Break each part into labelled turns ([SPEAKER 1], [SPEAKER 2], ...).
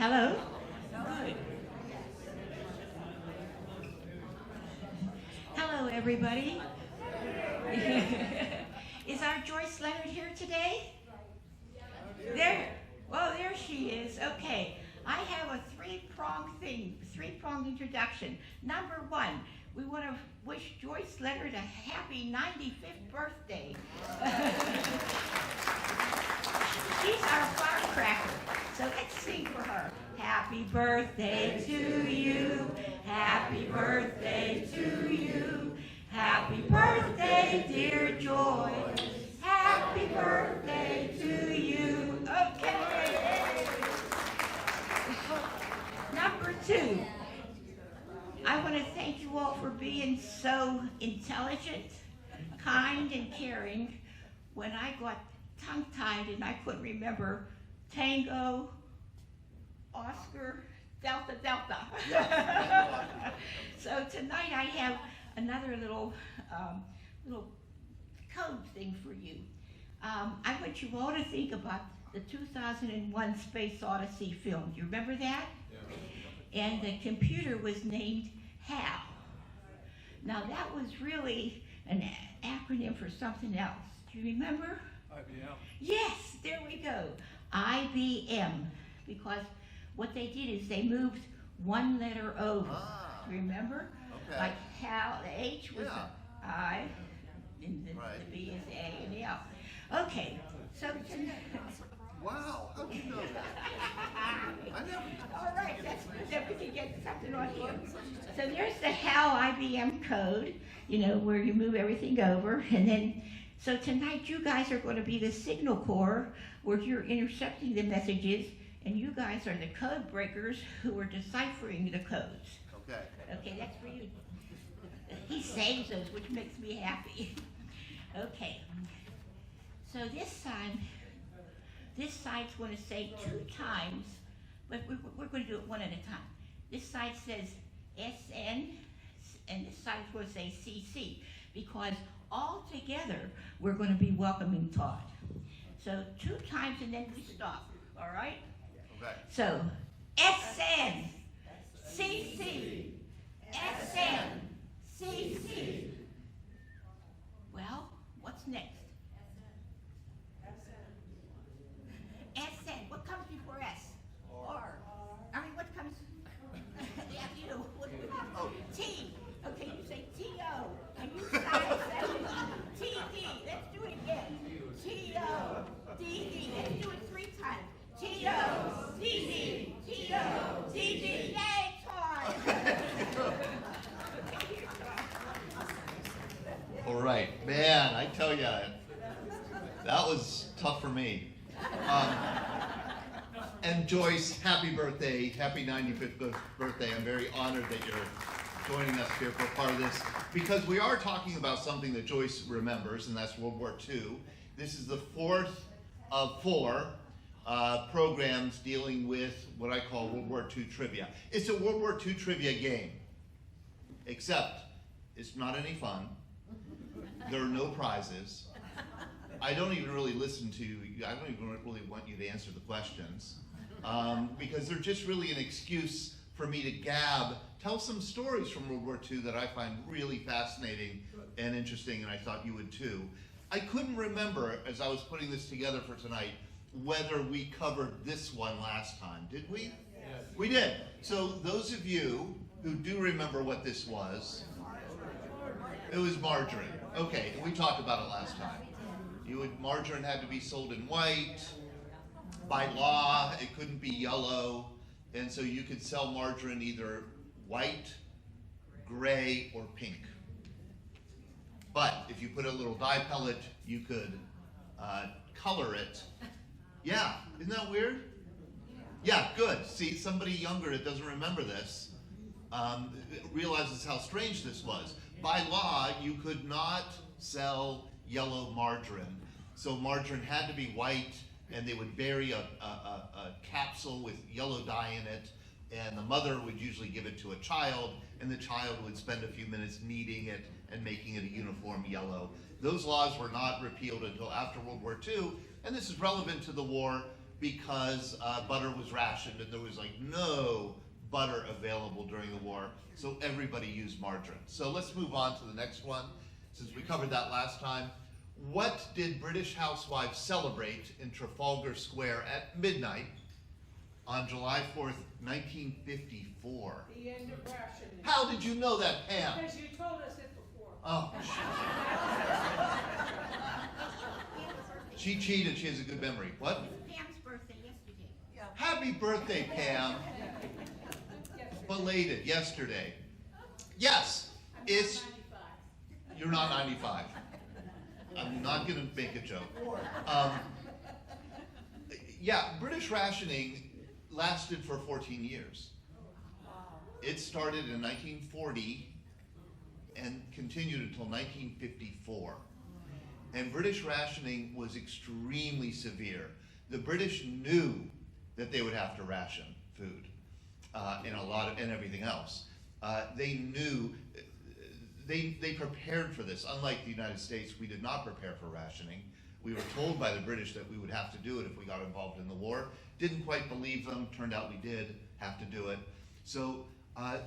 [SPEAKER 1] Hello? Good. Hello, everybody. Is our Joyce Leonard here today? There. Oh, there she is. Okay. I have a three-pronged introduction. Number one, we want to wish Joyce Leonard a happy 95th birthday. She's our firecracker, so let's sing for her. Happy birthday to you, happy birthday to you, happy birthday, dear Joyce, happy birthday to you. Okay. Number two, I want to thank you all for being so intelligent, kind, and caring. When I got tongue-tied and I couldn't remember Tango, Oscar, Delta, Delta. So tonight I have another little code thing for you. I want you all to think about the 2001 Space Odyssey film. Do you remember that? Yeah. And the computer was named HAL. Now that was really an acronym for something else. Do you remember?
[SPEAKER 2] IBM.
[SPEAKER 1] Yes, there we go. IBM. Because what they did is they moved one letter over. Remember?
[SPEAKER 3] Okay.
[SPEAKER 1] Like HAL, the H was a I, and the B is A, and the L. Okay, so
[SPEAKER 3] Wow, how'd you know that? I never.
[SPEAKER 1] all right, that's good that we can get something on here. So there's the HAL IBM code, where you move everything over, and then, so tonight you guys are going to be the signal corps where you're intercepting the messages, and you guys are the code breakers who are deciphering the codes.
[SPEAKER 3] Okay.
[SPEAKER 1] Okay, that's for you. He saves those, which makes me happy. Okay. So this side's going to say 2 times, but we're going to do it one at a time. This side says SN, and this side's going to say CC, because all together we're going to be welcoming Todd. So 2 times and then we stop, all right?
[SPEAKER 3] Okay.
[SPEAKER 1] So SN, CC, SN, CC. Well, what's next? SN. What comes before S? R. I mean, what comes? Yeah,
[SPEAKER 3] Oh.
[SPEAKER 1] T. Okay, you say T-O. And you say T-D. Let's do it again. T-O. D-D. Let's do it 3 times. T-O. D-D. T-O. D-D. Yay, Todd.
[SPEAKER 3] All right, man, I tell you, that was tough for me. And Joyce, happy birthday, happy 95th birthday. I'm very honored that you're joining us here for part of this, because we are talking about something that Joyce remembers, and that's World War II. This is the 4th of 4 programs dealing with what I call World War II trivia. It's a World War II trivia game, except it's not any fun. There are no prizes. I don't even really listen to you. I don't even really want you to answer the questions, because they're just really an excuse for me to tell some stories from World War II that I find really fascinating and interesting, and I thought you would too. I couldn't remember, as I was putting this together for tonight, whether we covered this one last time. Did we? Yes. We did. So those of you who do remember what this was, it was margarine. Okay, we talked about it last time. Margarine had to be sold in white. By law, it couldn't be yellow, and so you could sell margarine either white, gray, or pink. But if you put a little dye pellet, you could color it. Yeah, isn't that weird? Yeah, good. See, somebody younger that doesn't remember this realizes how strange this was. By law, you could not sell yellow margarine. So margarine had to be white, and they would bury a capsule with yellow dye in it, and the mother would usually give it to a child, and the child would spend a few minutes kneading it and making it a uniform yellow. Those laws were not repealed until after World War II, and this is relevant to the war because butter was rationed and there was like no butter available during the war, so everybody used margarine. So let's move on to the next one, since we covered that last time. What did British housewives celebrate in Trafalgar Square at midnight on July 4th, 1954?
[SPEAKER 2] The end of rationing.
[SPEAKER 3] How did you know that, Pam?
[SPEAKER 2] Because you told us it before.
[SPEAKER 3] Oh. She cheated, she has a good memory. What?
[SPEAKER 1] Pam's birthday yesterday.
[SPEAKER 3] Happy birthday, Pam.
[SPEAKER 2] Yesterday.
[SPEAKER 3] Belated, yesterday. Yes, it's, you're not 95. I'm not gonna make a joke. Yeah, British rationing lasted for 14 years. It started in 1940 and continued until 1954. And British rationing was extremely severe. The British knew that they would have to ration food and everything else. They knew, they prepared for this. Unlike the United States, we did not prepare for rationing. We were told by the British that we would have to do it if we got involved in the war. Didn't quite believe them, turned out we did have to do it. So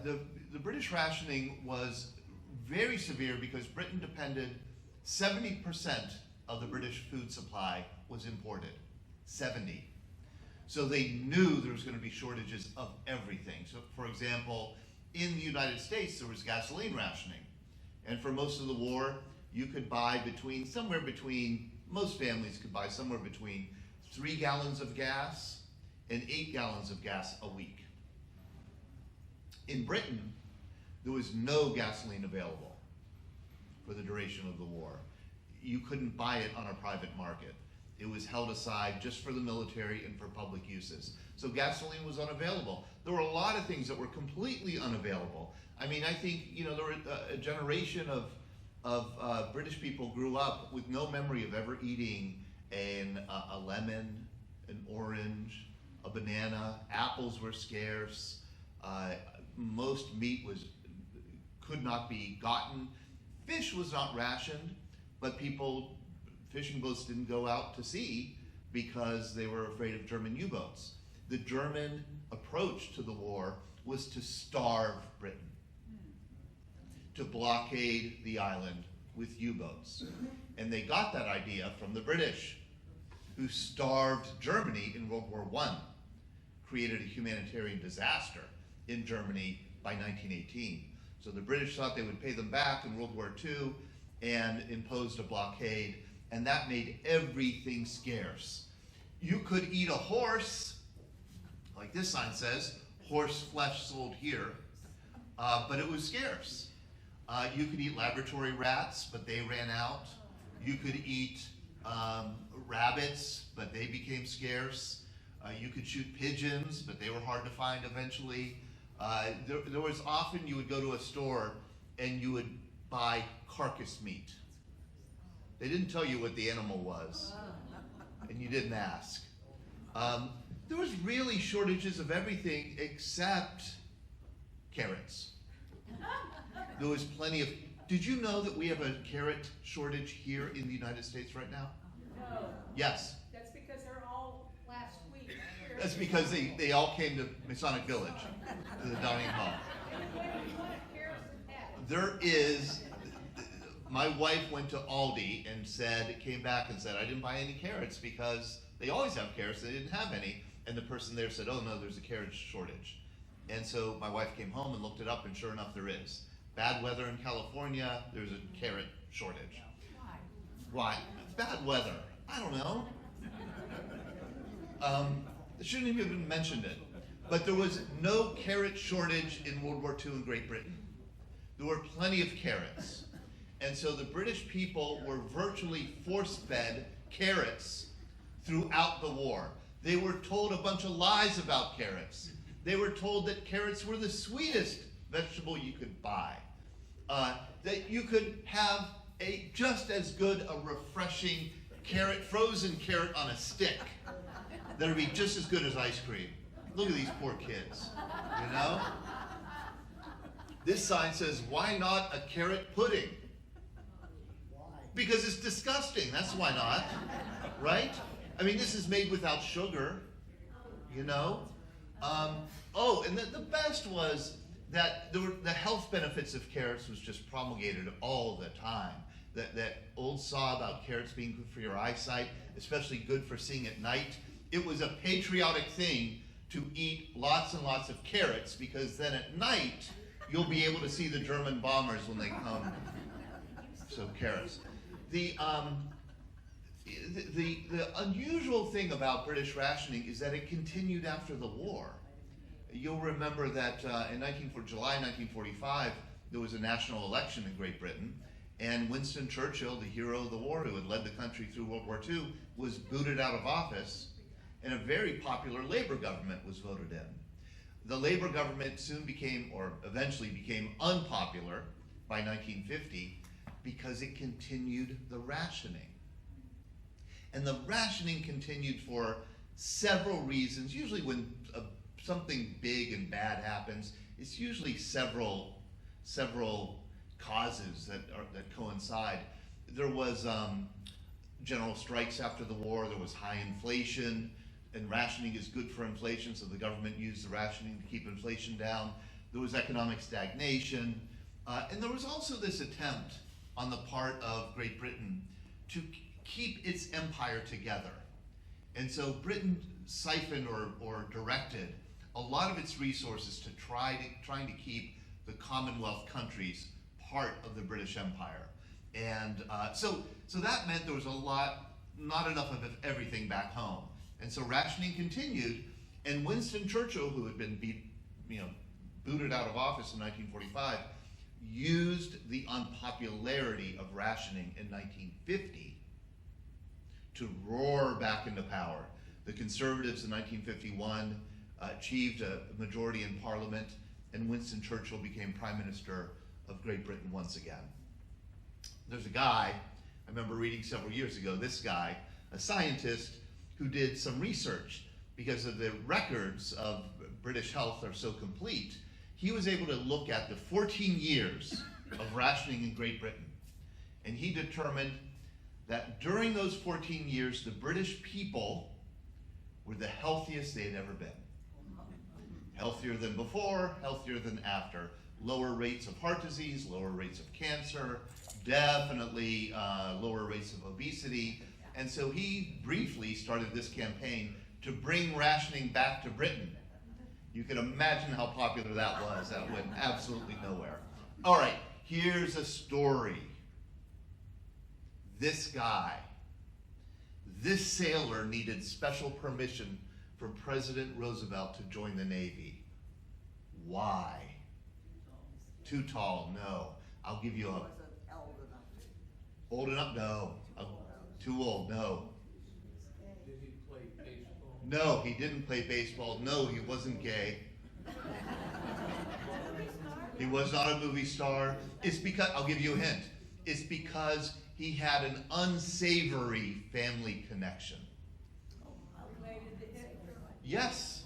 [SPEAKER 3] the British rationing was very severe because Britain depended, 70% of the British food supply was imported, 70. So they knew there was going to be shortages of everything. So for example, in the United States, there was gasoline rationing. And for most of the war, you could buy most families could buy somewhere between 3 gallons of gas and 8 gallons of gas a week. In Britain, there was no gasoline available for the duration of the war. You couldn't buy it on a private market. It was held aside just for the military and for public uses. So gasoline was unavailable. There were a lot of things that were completely unavailable. I mean, I think, there were a generation of British people grew up with no memory of ever eating a lemon, an orange, a banana. Apples were scarce. Most meat could not be gotten. Fish was not rationed, but fishing boats didn't go out to sea because they were afraid of German U-boats. The German approach to the war was to starve Britain, to blockade the island with U-boats. And they got that idea from the British, who starved Germany in World War I, created a humanitarian disaster in Germany by 1918. So the British thought they would pay them back in World War II and imposed a blockade, and that made everything scarce. You could eat a horse, like this sign says, horse flesh sold here, but it was scarce. You could eat laboratory rats, but they ran out. You could eat rabbits, but they became scarce. You could shoot pigeons, but they were hard to find eventually. There was often you would go to a store and you would buy carcass meat. They didn't tell you what the animal was, and you didn't ask. There was really shortages of everything except carrots. There was plenty of, did you know that we have a carrot shortage here in the United States right now?
[SPEAKER 2] No.
[SPEAKER 3] Yes.
[SPEAKER 2] That's because they're all last week.
[SPEAKER 3] That's because they all came to Masonic Village, to the dining hall. There is, my wife went to Aldi and came back and said, I didn't buy any carrots because they always have carrots, they didn't have any. And the person there said, oh no, there's a carrot shortage. And so my wife came home and looked it up, and sure enough, there is. Bad weather in California, there's a carrot shortage. Why? Bad weather. I don't know. I shouldn't have even mentioned it. But there was no carrot shortage in World War II in Great Britain. There were plenty of carrots. And so the British people were virtually force-fed carrots throughout the war. They were told a bunch of lies about carrots. They were told that carrots were the sweetest vegetable you could buy. That you could have just as good a refreshing frozen carrot on a stick. That would be just as good as ice cream. Look at these poor kids, you know? This sign says, why not a carrot pudding? Because it's disgusting, that's why not, right? I mean, this is made without sugar, you know? Oh, and the best was that the health benefits of carrots was just promulgated all the time. That old saw about carrots being good for your eyesight, especially good for seeing at night. It was a patriotic thing to eat lots and lots of carrots, because then at night you'll be able to see the German bombers when they come. So carrots. The unusual thing about British rationing is that it continued after the war. You'll remember that in July 1945, there was a national election in Great Britain, and Winston Churchill, the hero of the war who had led the country through World War II, was booted out of office, and a very popular Labour government was voted in. The Labour government eventually became unpopular by 1950 because it continued the rationing. And the rationing continued for several reasons. Usually when something big and bad happens, it's usually several causes that coincide. There was general strikes after the war, there was high inflation, and rationing is good for inflation, so the government used the rationing to keep inflation down. There was economic stagnation, and there was also this attempt on the part of Great Britain to keep its empire together. And so Britain siphoned or directed a lot of its resources to trying to keep the Commonwealth countries part of the British Empire. And so that meant there was not enough of everything back home. And so rationing continued, and Winston Churchill, who had been booted out of office in 1945, used the unpopularity of rationing in 1950 to roar back into power. The Conservatives in 1951 achieved a majority in Parliament, and Winston Churchill became Prime Minister of Great Britain once again. There's a guy, I remember reading several years ago, this guy, a scientist who did some research because of the records of British health are so complete. He was able to look at the 14 years of rationing in Great Britain, and he determined that during those 14 years, the British people were the healthiest they had ever been. Healthier than before, healthier than after. Lower rates of heart disease, lower rates of cancer, definitely lower rates of obesity. And so he briefly started this campaign to bring rationing back to Britain. You can imagine how popular that was. That went absolutely nowhere. All right, here's a story. This guy, this sailor needed special permission from President Roosevelt to join the Navy. Why? Too tall, no. I'll give you a... Old enough? No. Too old, no.
[SPEAKER 4] Did he play baseball?
[SPEAKER 3] No, he didn't play baseball. No, he wasn't gay. He was not a movie star. It's because, I'll give you a hint. It's because he had an unsavory family connection.
[SPEAKER 2] Related to Hitler.
[SPEAKER 3] Yes,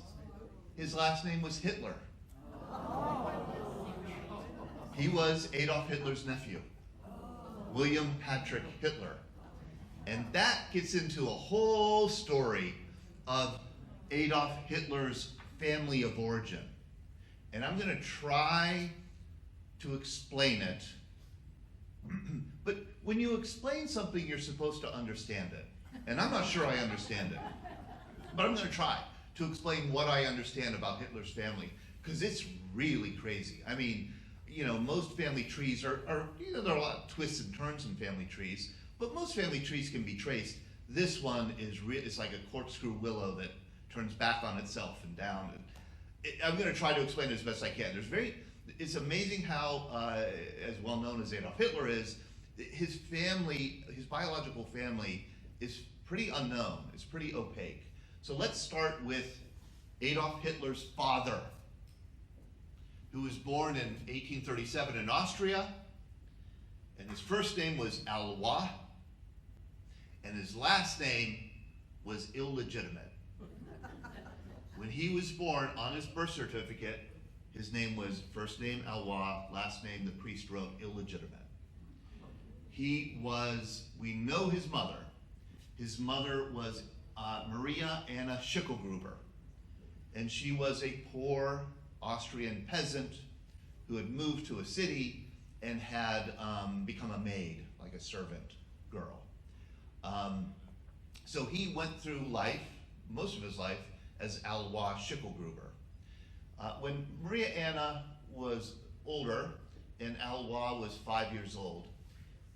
[SPEAKER 3] his last name was Hitler. He was Adolf Hitler's nephew, William Patrick Hitler. And that gets into a whole story of Adolf Hitler's family of origin. And I'm going to try to explain it. But when you explain something, you're supposed to understand it. And I'm not sure I understand it. But I'm going to try to explain what I understand about Hitler's family, because it's really crazy. I mean, most family trees are there are a lot of twists and turns in family trees, but most family trees can be traced. This one is it's like a corkscrew willow that turns back on itself and down. I'm going to try to explain it as best I can. It's amazing how, as well known as Adolf Hitler is, his family, his biological family, is pretty unknown. It's pretty opaque. So let's start with Adolf Hitler's father, who was born in 1837 in Austria, and his first name was Alois, and his last name was illegitimate. When he was born, on his birth certificate, his name was first name Alois, last name the priest wrote illegitimate. We know his mother. His mother was Maria Anna Schickelgruber. And she was a poor Austrian peasant who had moved to a city and had become a maid, like a servant girl. So he went through life, most of his life, as Alois Schickelgruber. When Maria Anna was older and Alois was 5 years old,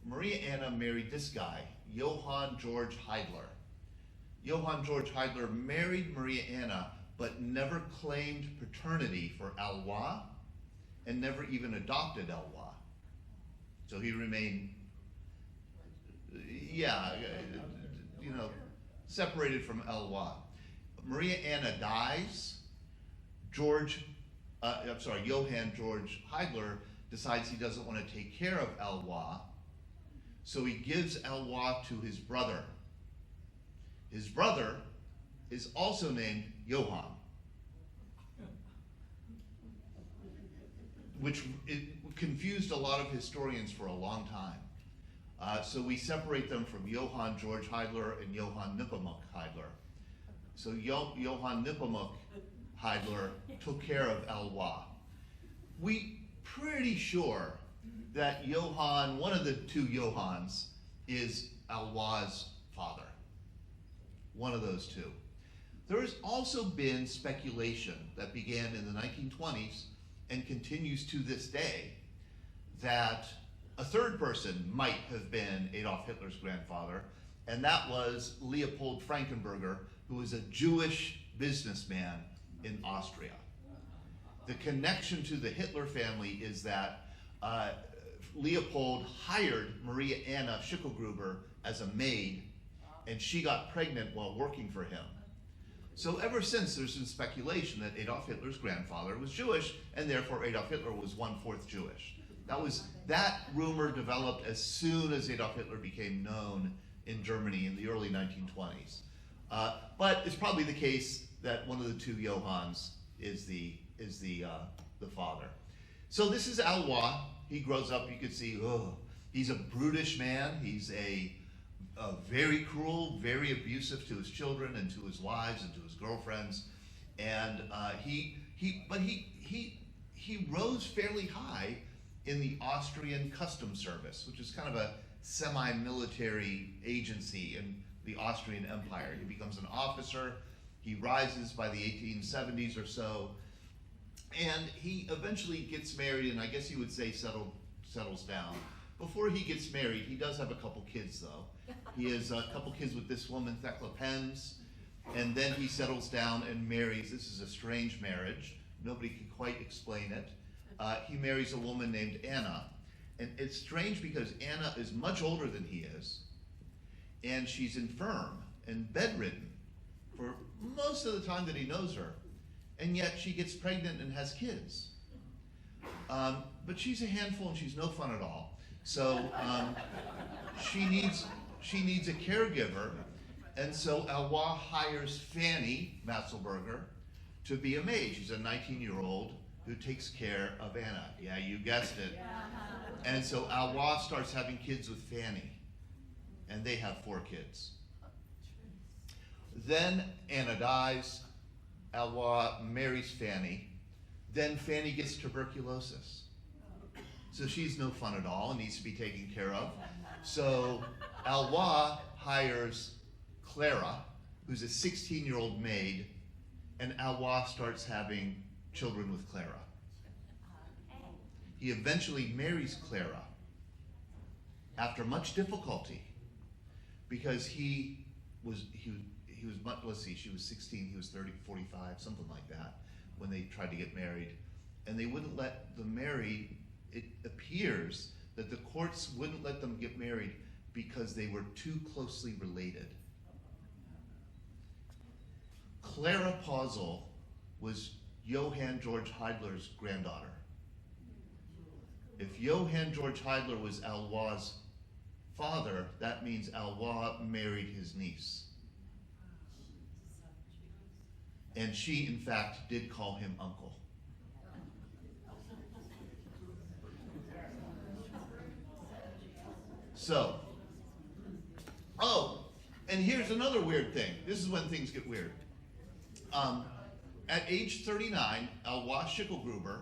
[SPEAKER 3] Maria Anna married this guy, Johann George Heidler. Johann George Heidler married Maria Anna, but never claimed paternity for Alois and never even adopted Alois. So he remained, separated from Alois. Maria Anna dies. Johann George Heidler decides he doesn't want to take care of Alois, so he gives Alois to his brother. His brother is also named Johann, which it confused a lot of historians for a long time. So we separate them from Johann George Heidler and Johann Nepomuk Heidler. So Johann Nepomuk Heidler took care of Alois. We pretty sure that Johann, one of the two Johanns, is Alois' father. One of those two. There has also been speculation that began in the 1920s and continues to this day that a third person might have been Adolf Hitler's grandfather, and that was Leopold Frankenberger, who was a Jewish businessman in Austria. The connection to the Hitler family is that Leopold hired Maria Anna Schickelgruber as a maid, and she got pregnant while working for him. So ever since, there's been speculation that Adolf Hitler's grandfather was Jewish, and therefore Adolf Hitler was 1/4 Jewish. That rumor developed as soon as Adolf Hitler became known in Germany in the early 1920s. But it's probably the case that one of the two Johanns is the father. So this is Alois. He grows up, you can see, he's a brutish man. He's a very cruel, very abusive to his children and to his wives and to his girlfriends. And he rose fairly high in the Austrian Customs Service, which is kind of a semi-military agency in the Austrian Empire. He becomes an officer. He rises by the 1870s or so, and he eventually gets married, and I guess you would say settles down. Before he gets married, he does have a couple kids, though. He has a couple kids with this woman, Thekla Pens, and then he settles down and marries. This is a strange marriage. Nobody can quite explain it. He marries a woman named Anna, and it's strange because Anna is much older than he is, and she's infirm and bedridden for most of the time that he knows her, and yet she gets pregnant and has kids. But she's a handful and she's no fun at all. So she needs a caregiver, and so Alois hires Fanny Matzelberger to be a maid. She's a 19-year-old who takes care of Anna. Yeah, you guessed it. And so Alois starts having kids with Fanny, and they have 4 kids. Then Anna dies. Alois marries Fanny. Then Fanny gets tuberculosis. So she's no fun at all and needs to be taken care of. So Alois hires Clara, who's a 16-year-old maid, and Alois starts having children with Clara. He eventually marries Clara after much difficulty, because he was much, let's see, she was 16, he was 30, 45, something like that, when they tried to get married. And they wouldn't let them marry. It appears that the courts wouldn't let them get married because they were too closely related. Clara Pausel was Johann George Heidler's granddaughter. If Johann George Heidler was Alois' father, that means Alois married his niece. And she, in fact, did call him uncle. So, And here's another weird thing. This is when things get weird. At age 39, Elwha Schicklgruber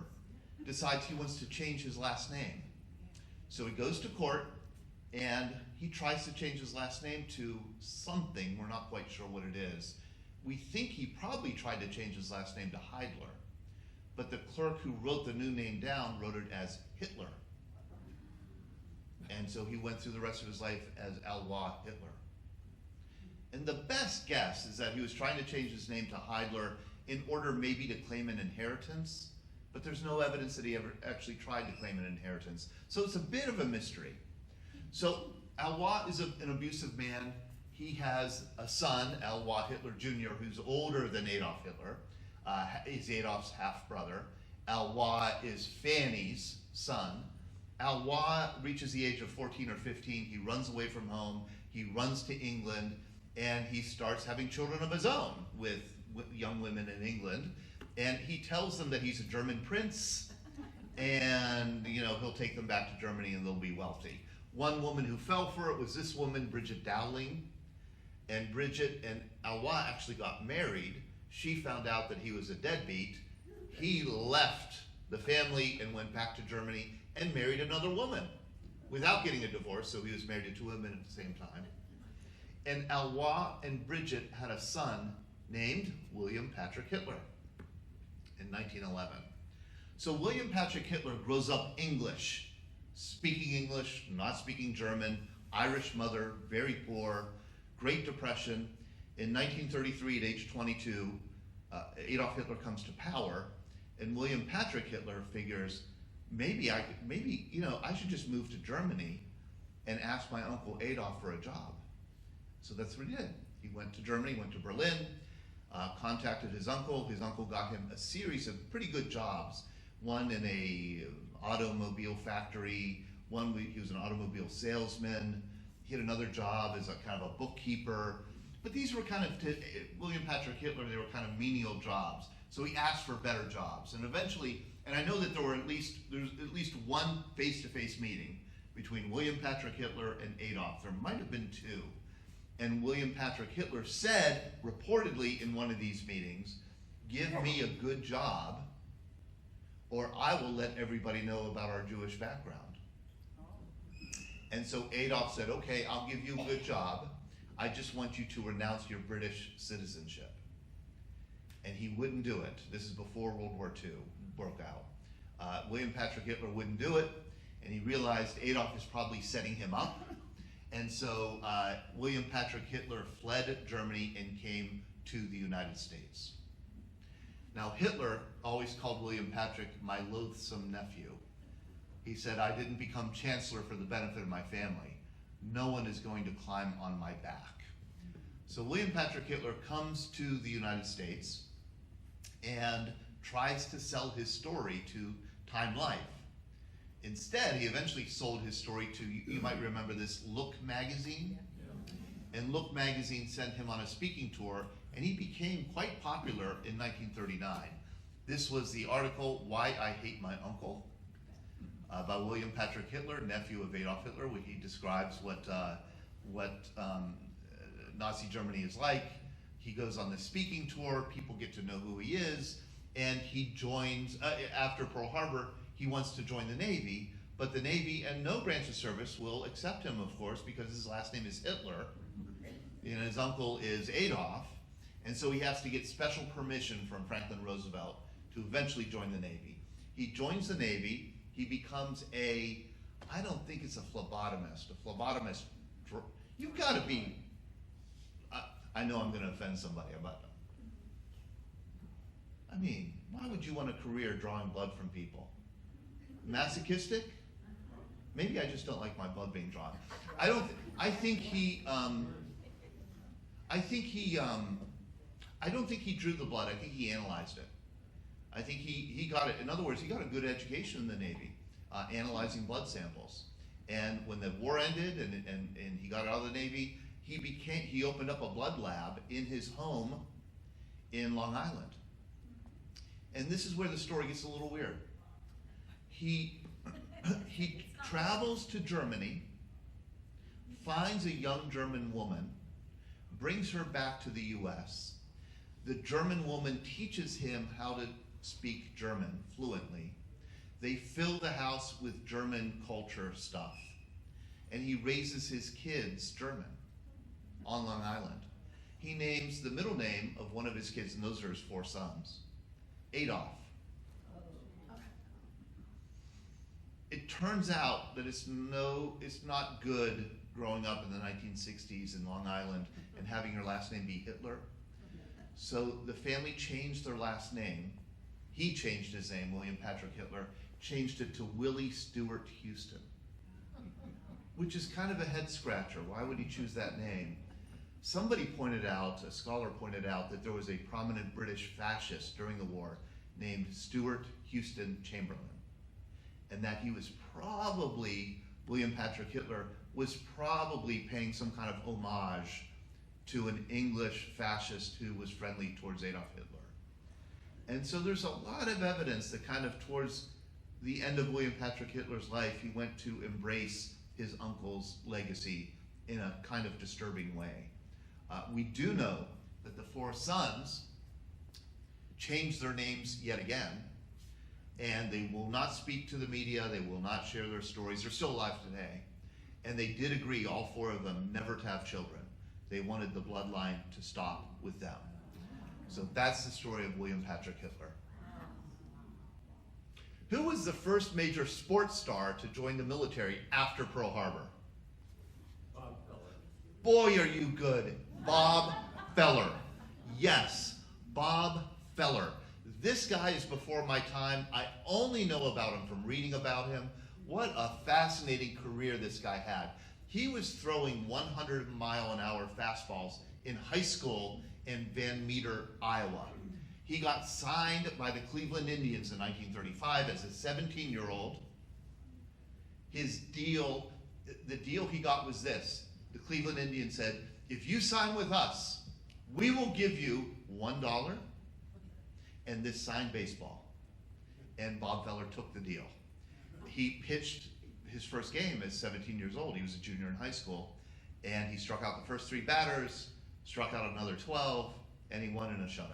[SPEAKER 3] decides he wants to change his last name. So he goes to court and he tries to change his last name to something. We're not quite sure what it is. We think he probably tried to change his last name to Heidler, but the clerk who wrote the new name down wrote it as Hitler. And so he went through the rest of his life as Elwha Hitler. And the best guess is that he was trying to change his name to Heidler in order maybe to claim an inheritance, but there's no evidence that he ever actually tried to claim an inheritance. So it's a bit of a mystery. So Elwha is an abusive man. He has a son, Elwha Hitler Jr., who's older than Adolf Hitler. He's Adolf's half-brother. Elwha is Fanny's son. Elwha reaches the age of 14 or 15. He runs away from home. He runs to England, and he starts having children of his own with young women in England. And he tells them that he's a German prince, and he'll take them back to Germany and they'll be wealthy. One woman who fell for it was this woman, Bridget Dowling. And Bridget and Elwha actually got married. She found out that he was a deadbeat. He left the family and went back to Germany and married another woman without getting a divorce, so he was married to two women at the same time. And Elwha and Bridget had a son named William Patrick Hitler in 1911. So William Patrick Hitler grows up English, speaking English, not speaking German, Irish mother, very poor, Great Depression. In 1933, at age 22, Adolf Hitler comes to power, and William Patrick Hitler figures, maybe I should just move to Germany and ask my uncle Adolf for a job. So that's what he did. He went to Germany, went to Berlin, contacted his uncle. His uncle got him a series of pretty good jobs. One in a automobile factory, he was an automobile salesman. He had another job as a kind of a bookkeeper. But these were kind of, to William Patrick Hitler, they were kind of menial jobs. So he asked for better jobs. And eventually, and I know that there's at least one face-to-face meeting between William Patrick Hitler and Adolf. There might have been two. And William Patrick Hitler said, reportedly in one of these meetings, "Give me a good job, or I will let everybody know about our Jewish background." And so Adolf said, "Okay, I'll give you a good job. I just want you to renounce your British citizenship." And he wouldn't do it. This is before World War II broke out. William Patrick Hitler wouldn't do it, and he realized Adolf is probably setting him up. And so William Patrick Hitler fled Germany and came to the United States. Now Hitler always called William Patrick my loathsome nephew. He said, "I didn't become chancellor for the benefit of my family. No one is going to climb on my back." So William Patrick Hitler comes to the United States and tries to sell his story to Time Life. Instead, he eventually sold his story to, you might remember this, Look magazine. And Look magazine sent him on a speaking tour, and he became quite popular in 1939. This was the article, "Why I Hate My Uncle," by William Patrick Hitler, nephew of Adolf Hitler, where he describes what Nazi Germany is like. He goes on the speaking tour, people get to know who he is, and he joins, after Pearl Harbor, he wants to join the Navy, but the Navy and no branch of service will accept him, of course, because his last name is Hitler, and his uncle is Adolf, and so he has to get special permission from Franklin Roosevelt to eventually join the Navy. He joins the Navy, he becomes I don't think it's a phlebotomist. You've got to be, I know I'm going to offend somebody, but I mean, why would you want a career drawing blood from people? Masochistic? Maybe I just don't like my blood being drawn. I think he I don't think he drew the blood. I think he analyzed it. I think he got it. In other words, he got a good education in the Navy, analyzing blood samples. And when the war ended and he got out of the Navy, he opened up a blood lab in his home in Long Island. And this is where the story gets a little weird. He travels to Germany, finds a young German woman, brings her back to the US. The German woman teaches him how to speak German fluently. They fill the house with German culture stuff. And he raises his kids German on Long Island. He names the middle name of one of his kids, and those are his 4 sons, Adolf. It turns out that it's not good growing up in the 1960s in Long Island and having your last name be Hitler. So the family changed their last name. He changed his name, William Patrick Hitler, changed it to Willie Stewart Houston, which is kind of a head scratcher. Why would he choose that name? Somebody pointed out, a scholar pointed out, that there was a prominent British fascist during the war named Stuart Houston Chamberlain, and that he was probably, William Patrick Hitler, was probably paying some kind of homage to an English fascist who was friendly towards Adolf Hitler. And so there's a lot of evidence that kind of towards the end of William Patrick Hitler's life, he went to embrace his uncle's legacy in a kind of disturbing way. We do know that the 4 sons changed their names yet again, and they will not speak to the media, they will not share their stories. They're still alive today. And they did agree, all 4 of them, never to have children. They wanted the bloodline to stop with them. So that's the story of William Patrick Hitler. Who was the first major sports star to join the military after Pearl Harbor?
[SPEAKER 4] Bob Feller.
[SPEAKER 3] Boy, are you good. Bob Feller. Yes, Bob Feller. This guy is before my time. I only know about him from reading about him. What a fascinating career this guy had. He was throwing 100-mile-an-hour fastballs in high school in Van Meter, Iowa. He got signed by the Cleveland Indians in 1935 as a 17-year-old. His deal, the deal he got was this. The Cleveland Indians said, if you sign with us, we will give you $1 and this signed baseball. And Bob Feller took the deal. He pitched his first game as 17 years old. He was a junior in high school. And he struck out the first 3 batters, struck out another 12, and he won in a shutout.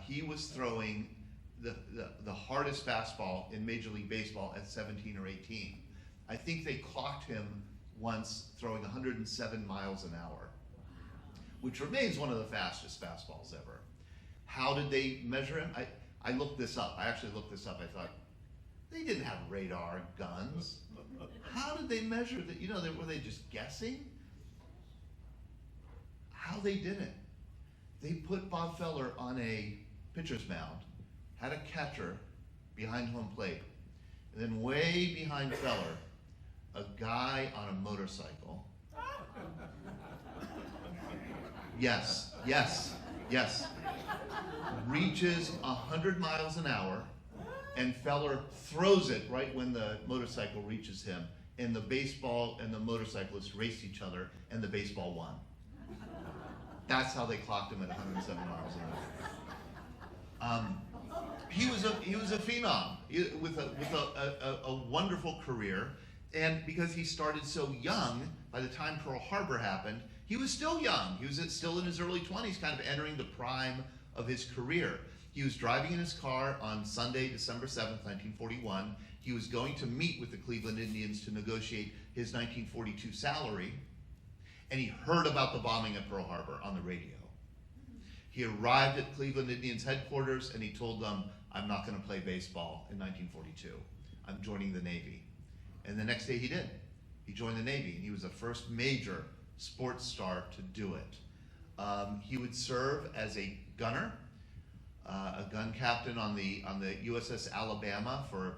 [SPEAKER 3] He was throwing the hardest fastball in Major League Baseball at 17 or 18. I think they clocked him once throwing 107 miles an hour, which remains one of the fastest fastballs ever. How did they measure him? I looked this up. I actually looked this up. I thought, they didn't have radar guns. How did they measure that? You know, were they just guessing? How they did it. They put Bob Feller on a pitcher's mound, had a catcher behind home plate, and then way behind Feller, a guy on a motorcycle. Yes, yes, yes. Reaches 100 miles an hour, and Feller throws it right when the motorcycle reaches him, and the baseball and the motorcyclist raced each other, and the baseball won. That's how they clocked him at 107 miles an hour. He was a phenom with a wonderful career, and because he started so young, by the time Pearl Harbor happened, he was still young. He was still in his early 20s, kind of entering the prime of his career. He was driving in his car on Sunday, December 7th, 1941. He was going to meet with the Cleveland Indians to negotiate his 1942 salary, and he heard about the bombing at Pearl Harbor on the radio. He arrived at Cleveland Indians headquarters and he told them, I'm not going to play baseball in 1942. I'm joining the Navy. And the next day he did. He joined the Navy, and he was the first major sports star to do it. He would serve as a gunner, a gun captain on the USS Alabama for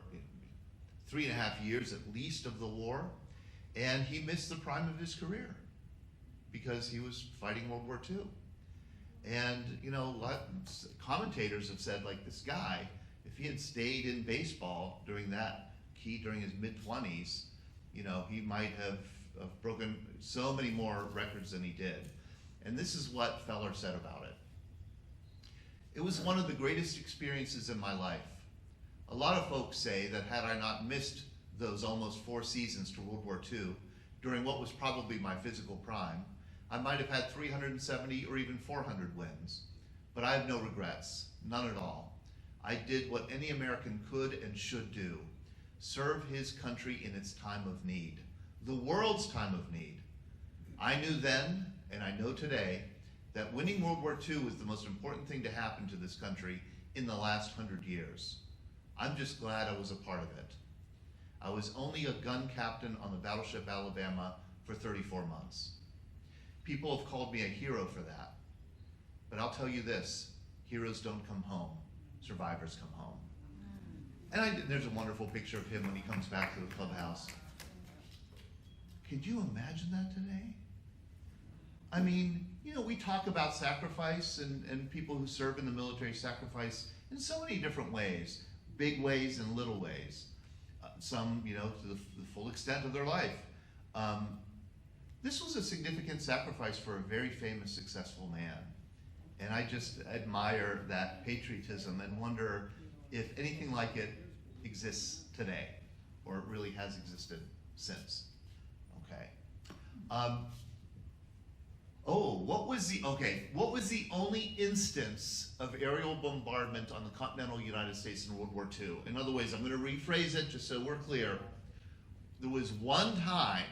[SPEAKER 3] 3.5 years at least of the war, and he missed the prime of his career because he was fighting World War II. And you know, commentators have said, like, this guy, if he had stayed in baseball during his mid-20s, you know, he might have broken so many more records than he did. And this is what Feller said about it. It was one of the greatest experiences in my life. A lot of folks say that had I not missed those almost 4 seasons to World War II, during what was probably my physical prime, I might have had 370 or even 400 wins, but I have no regrets, none at all. I did what any American could and should do, serve his country in its time of need, the world's time of need. I knew then, and I know today, that winning World War II was the most important thing to happen to this country in the last 100 years. I'm just glad I was a part of it. I was only a gun captain on the battleship Alabama for 34 months. People have called me a hero for that. But I'll tell you this, heroes don't come home, survivors come home. And there's a wonderful picture of him when he comes back to the clubhouse. Could you imagine that today? I mean, you know, we talk about sacrifice and people who serve in the military sacrifice in so many different ways, big ways and little ways. Some, you know, to the full extent of their life. This was a significant sacrifice for a very famous, successful man. And I just admire that patriotism and wonder if anything like it exists today, or it really has existed since. Okay. What was the only instance of aerial bombardment on the continental United States in World War II? In other words, I'm going to rephrase it just so we're clear. There was one time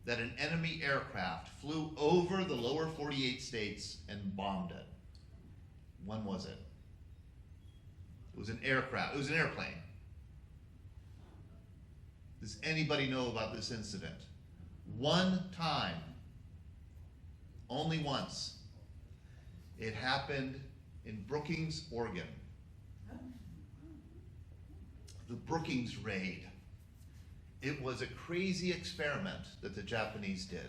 [SPEAKER 3] that an enemy aircraft flew over the lower 48 states and bombed it. When was it? It was an aircraft. It was an airplane. Does anybody know about this incident? One time. Only once. It happened in Brookings, Oregon. The Brookings raid. It was a crazy experiment that the Japanese did,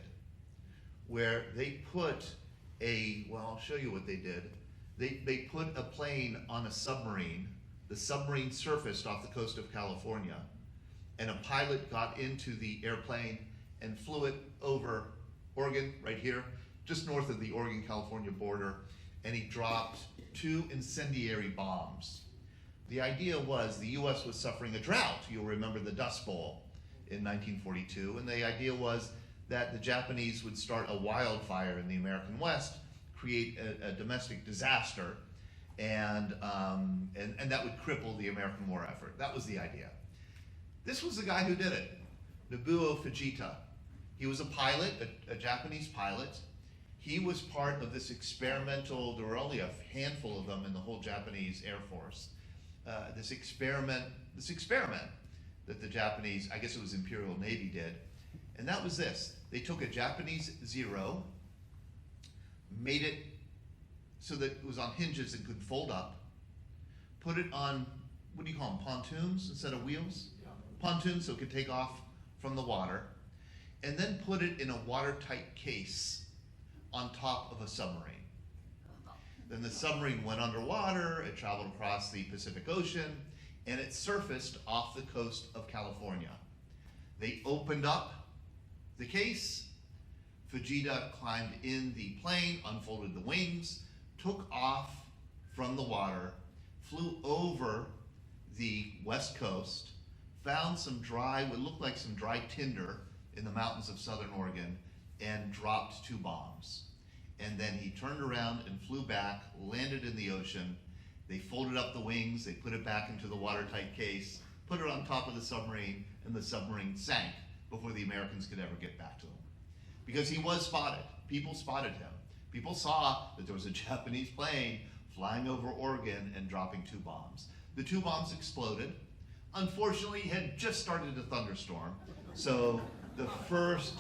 [SPEAKER 3] where they put I'll show you what they did. They put a plane on a submarine. The submarine surfaced off the coast of California, and a pilot got into the airplane and flew it over Oregon, right here, just north of the Oregon-California border, and he dropped 2 incendiary bombs. The idea was the US was suffering a drought. You'll remember the Dust Bowl in 1942, and the idea was that the Japanese would start a wildfire in the American West, create a domestic disaster, and that would cripple the American war effort. That was the idea. This was the guy who did it, Nobuo Fujita. He was a pilot, a Japanese pilot. He was part of this experimental, there were only a handful of them in the whole Japanese Air Force. This experiment that the Japanese, I guess it was Imperial Navy, did. And that was this. They took a Japanese Zero, made it so that it was on hinges and could fold up, put it on, what do you call them, pontoons instead of wheels?
[SPEAKER 4] Yeah.
[SPEAKER 3] Pontoons so it could take off from the water, and then put it in a watertight case on top of a submarine. Then the submarine went underwater, it traveled across the Pacific Ocean, and it surfaced off the coast of California. They opened up the case. Fujita climbed in the plane, unfolded the wings, took off from the water, flew over the west coast, found some dry, what looked like some dry tinder in the mountains of southern Oregon, and dropped 2 bombs. And then he turned around and flew back, landed in the ocean. They folded up the wings, they put it back into the watertight case, put it on top of the submarine, and the submarine sank before the Americans could ever get back to him. Because he was spotted. People spotted him. People saw that there was a Japanese plane flying over Oregon and dropping 2 bombs. The 2 bombs exploded. Unfortunately, it had just started a thunderstorm, so the first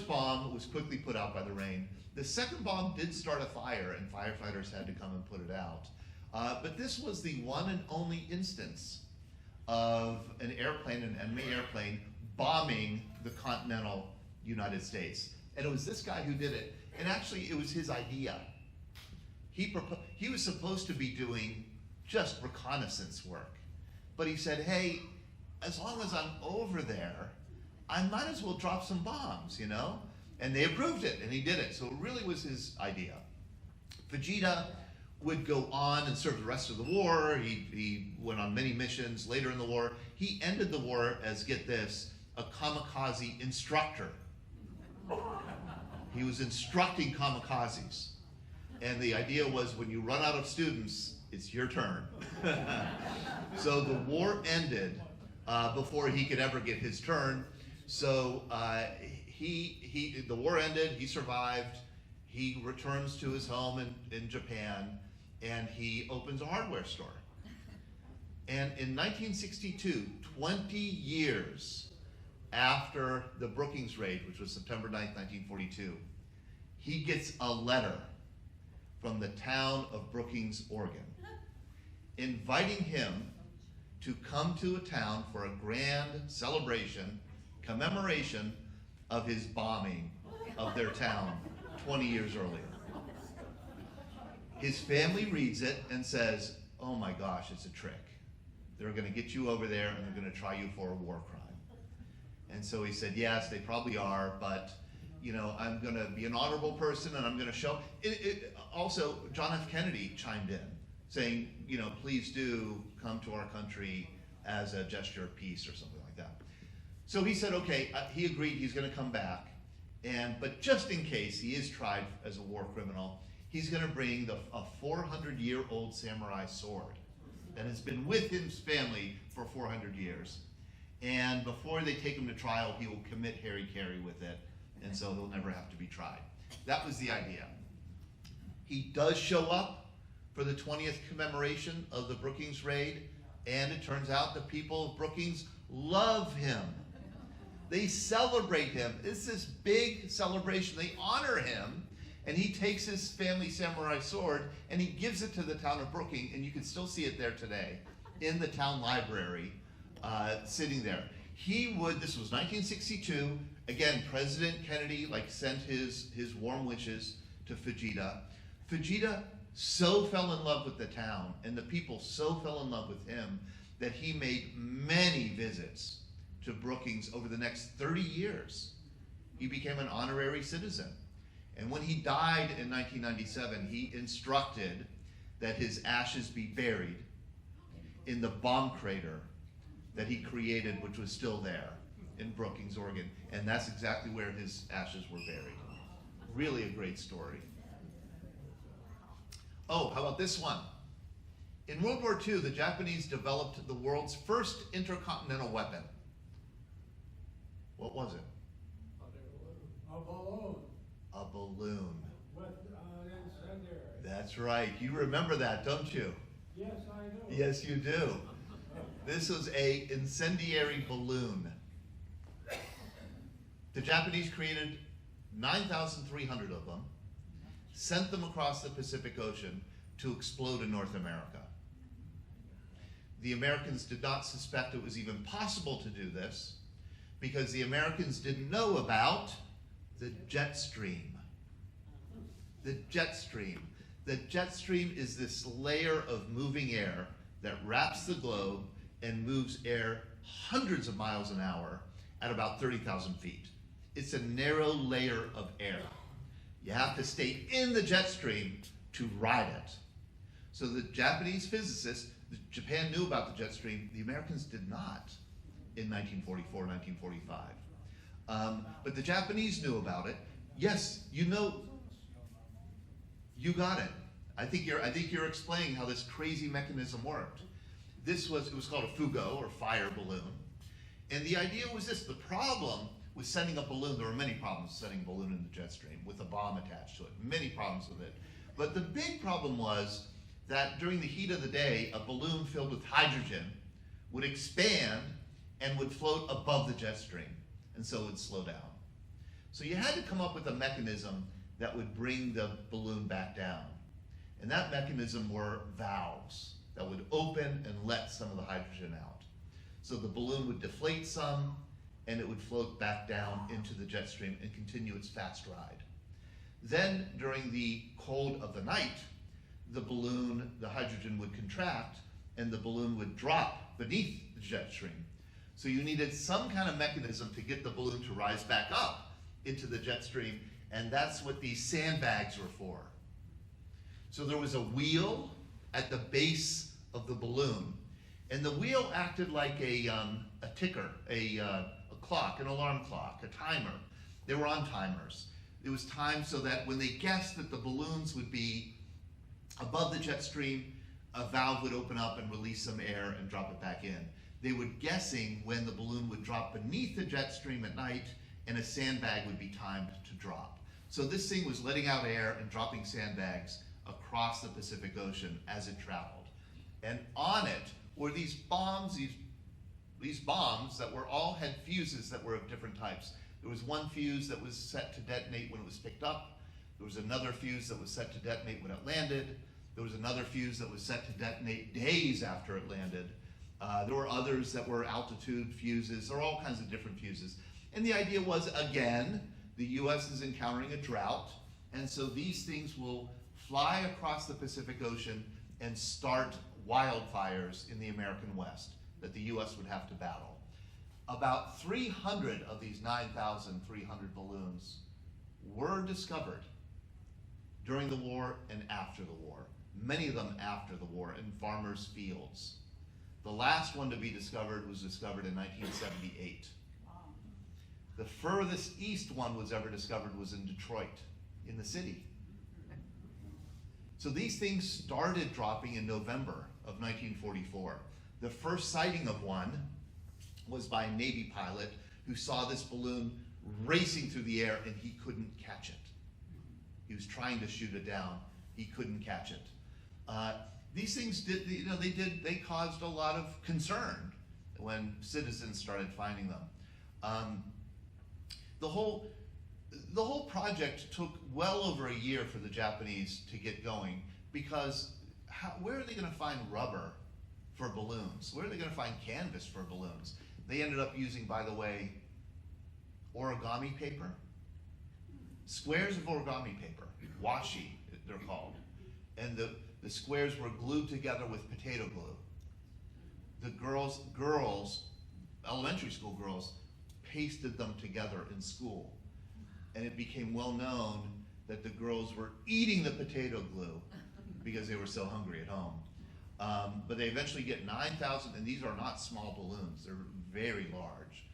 [SPEAKER 3] bomb was quickly put out by the rain. The second bomb did start a fire, and firefighters had to come and put it out. But this was the one and only instance of an airplane, an enemy airplane, bombing the continental United States. And it was this guy who did it. And actually, it was his idea. He was supposed to be doing just reconnaissance work. But he said, hey, as long as I'm over there, I might as well drop some bombs, you know? And they approved it, and he did it. So it really was his idea. Fujita would go on and serve the rest of the war. He went on many missions later in the war. He ended the war as, get this, a kamikaze instructor. He was instructing kamikazes. And the idea was when you run out of students, it's your turn. So the war ended before he could ever get his turn. So the war ended, he survived, he returns to his home in Japan, and he opens a hardware store. And in 1962, 20 years after the Brookings raid, which was September 9th, 1942, he gets a letter from the town of Brookings, Oregon, inviting him to come to a town for a grand celebration, commemoration of his bombing of their town 20 years earlier. His family reads it and says, oh my gosh, it's a trick. They're gonna get you over there and they're gonna try you for a war crime. And so he said, yes, they probably are, but you know, I'm gonna be an honorable person and I'm gonna show. Also, John F. Kennedy chimed in saying, you know, please do come to our country as a gesture of peace or something like that. So he said, okay, he agreed he's gonna come back, but just in case he is tried as a war criminal, he's gonna bring a 400-year-old samurai sword that has been with his family for 400 years. And before they take him to trial, he will commit hara-kiri with it, and so he'll never have to be tried. That was the idea. He does show up for the 20th commemoration of the Brookings raid, and it turns out the people of Brookings love him. They celebrate him. It's this big celebration. They honor him, and he takes his family samurai sword and he gives it to the town of Brookings, and you can still see it there today in the town library, sitting there. This was 1962. Again, President Kennedy sent his warm wishes to Fujita. Fujita so fell in love with the town, and the people so fell in love with him, that he made many visits to Brookings over the next 30 years. He became an honorary citizen. And when he died in 1997, he instructed that his ashes be buried in the bomb crater that he created, which was still there in Brookings, Oregon. And that's exactly where his ashes were buried. Really a great story. Oh, how about this one? In World War II, the Japanese developed the world's first intercontinental weapon. What was it?
[SPEAKER 2] A balloon
[SPEAKER 3] A balloon.
[SPEAKER 2] with an incendiary.
[SPEAKER 3] That's right. You remember that, don't you?
[SPEAKER 2] Yes, I do.
[SPEAKER 3] Yes, you do. This was an incendiary balloon. The Japanese created 9,300 of them, sent them across the Pacific Ocean to explode in North America. The Americans did not suspect it was even possible to do this because the Americans didn't know about the jet stream. The jet stream. The jet stream is this layer of moving air that wraps the globe and moves air hundreds of miles an hour at about 30,000 feet. It's a narrow layer of air. You have to stay in the jet stream to ride it. So the Japanese physicists, Japan knew about the jet stream, the Americans did not in 1944, 1945. But the Japanese knew about it. Yes, you got it. I think you're explaining how this crazy mechanism worked. It was called a fugo, or fire balloon. And the idea was this: the problem with sending a balloon, there were many problems with sending a balloon in the jet stream with a bomb attached to it, many problems with it. But the big problem was that during the heat of the day, a balloon filled with hydrogen would expand and would float above the jet stream, and so it would slow down. So you had to come up with a mechanism that would bring the balloon back down. And that mechanism were valves that would open and let some of the hydrogen out. So the balloon would deflate some, and it would float back down into the jet stream and continue its fast ride. Then, during the cold of the night, the hydrogen would contract, and the balloon would drop beneath the jet stream. So you needed some kind of mechanism to get the balloon to rise back up into the jet stream, and that's what these sandbags were for. So there was a wheel at the base of the balloon, and the wheel acted like a ticker, a clock, an alarm clock, a timer. They were on timers. it was timed so that when they guessed that the balloons would be above the jet stream, a valve would open up and release some air and drop it back in. They were guessing when the balloon would drop beneath the jet stream at night and a sandbag would be timed to drop. So this thing was letting out air and dropping sandbags across the Pacific Ocean as it traveled. And on it were these bombs, these bombs that were all had fuses that were of different types. There was one fuse that was set to detonate when it was picked up. There was another fuse that was set to detonate when it landed. There was another fuse that was set to detonate days after it landed. There were others that were altitude fuses. There were all kinds of different fuses. And the idea was, again, the US is encountering a drought, and so these things will fly across the Pacific Ocean and start wildfires in the American West that the US would have to battle. About 300 of these 9,300 balloons were discovered during the war and after the war, many of them after the war in farmers' fields. The last one to be discovered was discovered in 1978. The furthest east one was ever discovered was in Detroit, in the city. So these things started dropping in November of 1944. The first sighting of one was by a Navy pilot who saw this balloon racing through the air and he couldn't catch it. He was trying to shoot it down. He couldn't catch it. These things they caused a lot of concern when citizens started finding them. The whole project took well over a year for the Japanese to get going because where are they going to find rubber for balloons? Where are they going to find canvas for balloons? They ended up using, by the way, origami paper. Squares of origami paper, washi, they're called. And the squares were glued together with potato glue. The girls, elementary school girls, pasted them together in school. And it became well known that the girls were eating the potato glue because they were so hungry at home. But they eventually get 9,000, and these are not small balloons, they're very large.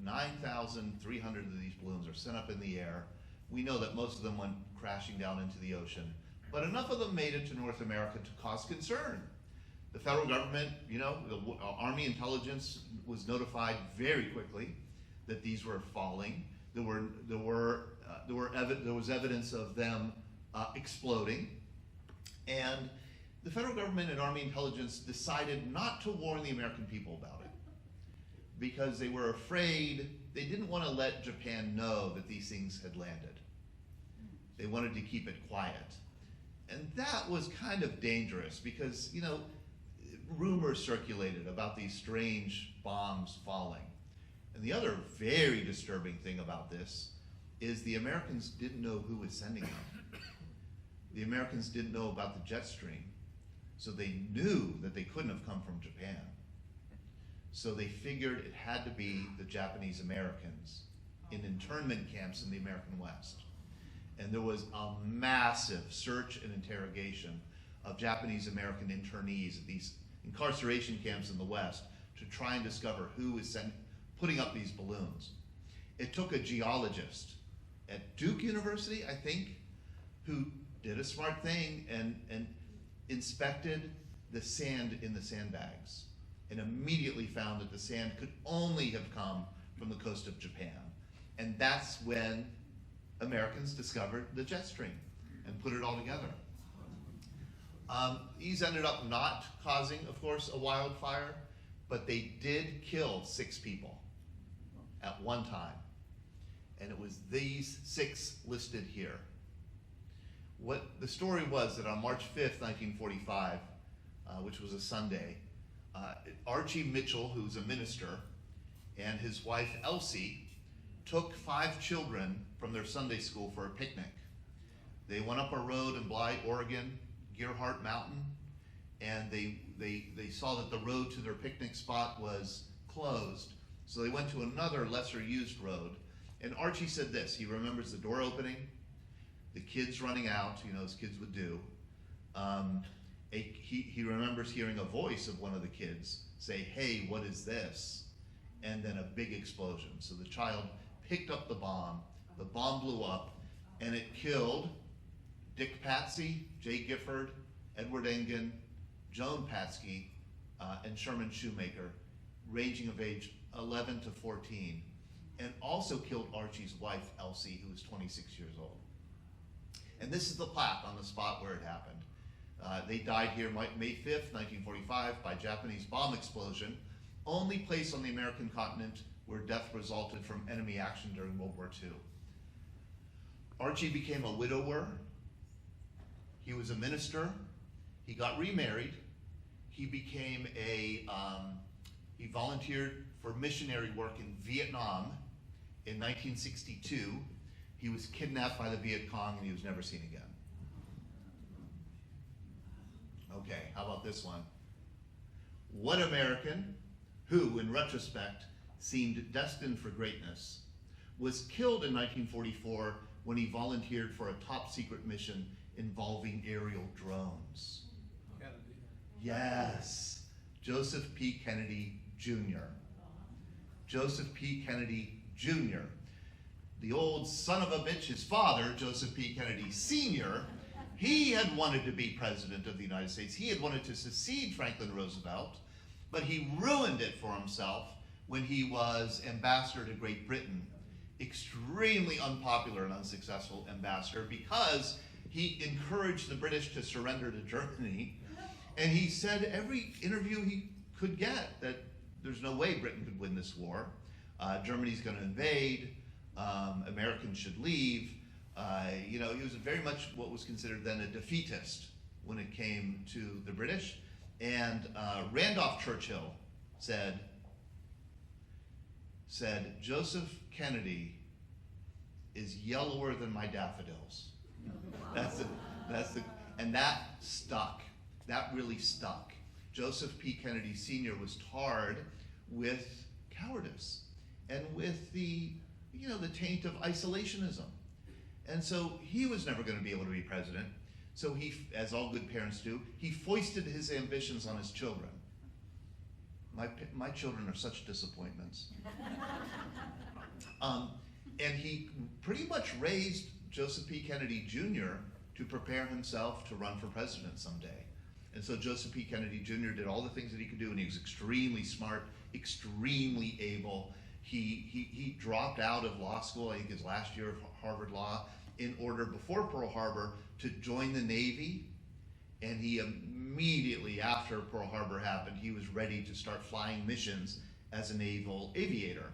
[SPEAKER 3] 9,300 of these balloons are sent up in the air. We know that most of them went crashing down into the ocean, but enough of them made it to North America to cause concern. The federal government, the Army intelligence was notified very quickly that these were falling. There was evidence of them exploding, and the federal government and Army intelligence decided not to warn the American people about it because they were afraid. They didn't want to let Japan know that these things had landed. They wanted to keep it quiet, and that was kind of dangerous because rumors circulated about these strange bombs falling. And the other very disturbing thing about this is the Americans didn't know who was sending them. The Americans didn't know about the jet stream, so they knew that they couldn't have come from Japan. So they figured it had to be the Japanese Americans in internment camps in the American West. And there was a massive search and interrogation of Japanese American internees at these incarceration camps in the West to try and discover who was putting up these balloons. It took a geologist at Duke University, I think, who did a smart thing and inspected the sand in the sandbags and immediately found that the sand could only have come from the coast of Japan. And that's when Americans discovered the jet stream and put it all together. These ended up not causing, of course, a wildfire, but they did kill 6 people at one time. And it was these 6 listed here. What the story was that on March 5th, 1945, which was a Sunday, Archie Mitchell, who's a minister, and his wife Elsie took 5 children from their Sunday school for a picnic. They went up a road in Blythe, Oregon, Gerhardt Mountain, and they saw that the road to their picnic spot was closed. So they went to another lesser used road. And Archie said this, he remembers the door opening, the kids running out, as kids would do. He remembers hearing a voice of one of the kids say, "Hey, what is this?" And then a big explosion. So the child picked up the bomb blew up, and it killed Dick Patsy, Jay Gifford, Edward Engen, Joan Patsky, and Sherman Shoemaker, ranging of age 11 to 14, and also killed Archie's wife, Elsie, who was 26 years old. And this is the plaque on the spot where it happened. They died here May 5th, 1945, by Japanese bomb explosion, only place on the American continent where death resulted from enemy action during World War II. Archie became a widower. He was a minister. He got remarried. He became he volunteered for missionary work in Vietnam in 1962. He was kidnapped by the Viet Cong and he was never seen again. Okay, how about this one? What American, who in retrospect seemed destined for greatness, was killed in 1944 when he volunteered for a top secret mission involving aerial drones?
[SPEAKER 2] Kennedy.
[SPEAKER 3] Yes, Joseph P. Kennedy Jr. Joseph P. Kennedy Jr. The old son of a bitch, his father, Joseph P. Kennedy Sr., he had wanted to be president of the United States. He had wanted to succeed Franklin Roosevelt, but he ruined it for himself when he was ambassador to Great Britain. Extremely unpopular and unsuccessful ambassador because he encouraged the British to surrender to Germany. And he said every interview he could get that there's no way Britain could win this war. Germany's going to invade. Americans should leave. He was very much what was considered then a defeatist when it came to the British. And Randolph Churchill said, Joseph Kennedy is yellower than my daffodils. And that stuck. That really stuck. Joseph P. Kennedy Sr. was tarred with cowardice and with the taint of isolationism. And so he was never going to be able to be president. So he, as all good parents do, he foisted his ambitions on his children. My children are such disappointments. And he pretty much raised Joseph P. Kennedy Jr. to prepare himself to run for president someday. And so Joseph P. Kennedy Jr. did all the things that he could do, and he was extremely smart, extremely able. He dropped out of law school, I think his last year of Harvard Law, in order, before Pearl Harbor, to join the Navy. And he immediately after Pearl Harbor happened, he was ready to start flying missions as a naval aviator.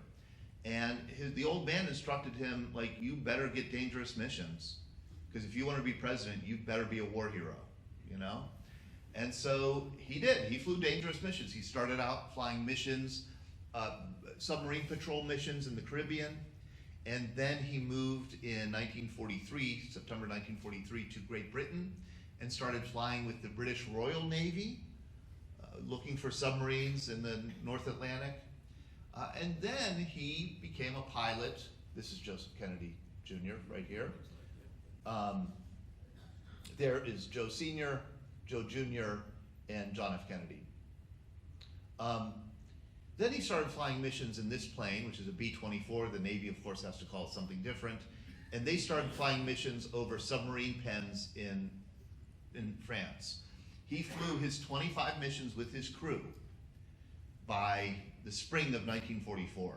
[SPEAKER 3] And the old man instructed him, you better get dangerous missions. Because if you want to be president, you better be a war hero, And so he did. He flew dangerous missions. He started out flying missions, submarine patrol missions in the Caribbean. And then he moved in 1943, September 1943, to Great Britain and started flying with the British Royal Navy, looking for submarines in the North Atlantic. And then he became a pilot. This is Joseph Kennedy Jr. right here. There is Joe Sr., Joe Jr., and John F. Kennedy. Then he started flying missions in this plane, which is a B-24. The Navy, of course, has to call it something different. And they started flying missions over submarine pens in France. He flew his 25 missions with his crew by the spring of 1944.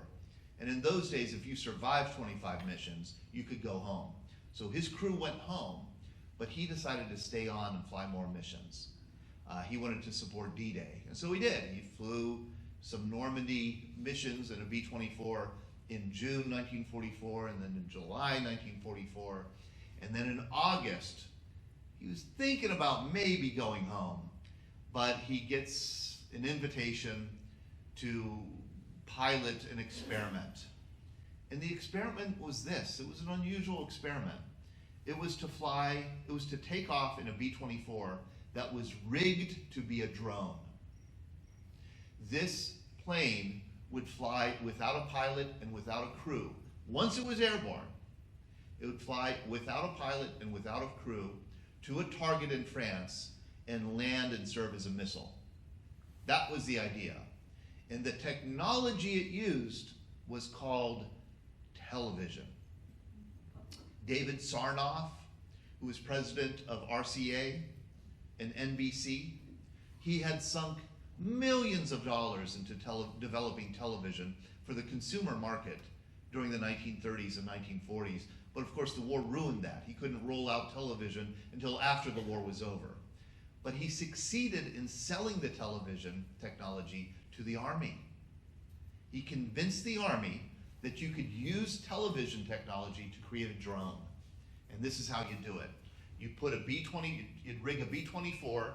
[SPEAKER 3] And in those days, if you survived 25 missions, you could go home. So his crew went home, but he decided to stay on and fly more missions. He wanted to support D-Day, and so he did. He flew some Normandy missions in a B-24 in June 1944, and then in July 1944, and then in August, he was thinking about maybe going home, but he gets an invitation to pilot an experiment. And the experiment was this. It was an unusual experiment. It was to take off in a B-24 that was rigged to be a drone. This plane would fly without a pilot and without a crew. Once it was airborne, it would fly without a pilot and without a crew to a target in France and land and serve as a missile. That was the idea. And the technology it used was called television. David Sarnoff, who was president of RCA and NBC, he had sunk millions of dollars into developing television for the consumer market during the 1930s and 1940s. But of course the war ruined that. He couldn't roll out television until after the war was over. But he succeeded in selling the television technology to the Army. He convinced the Army that you could use television technology to create a drone. And this is how you do it. You put a B-20, you'd rig a B-24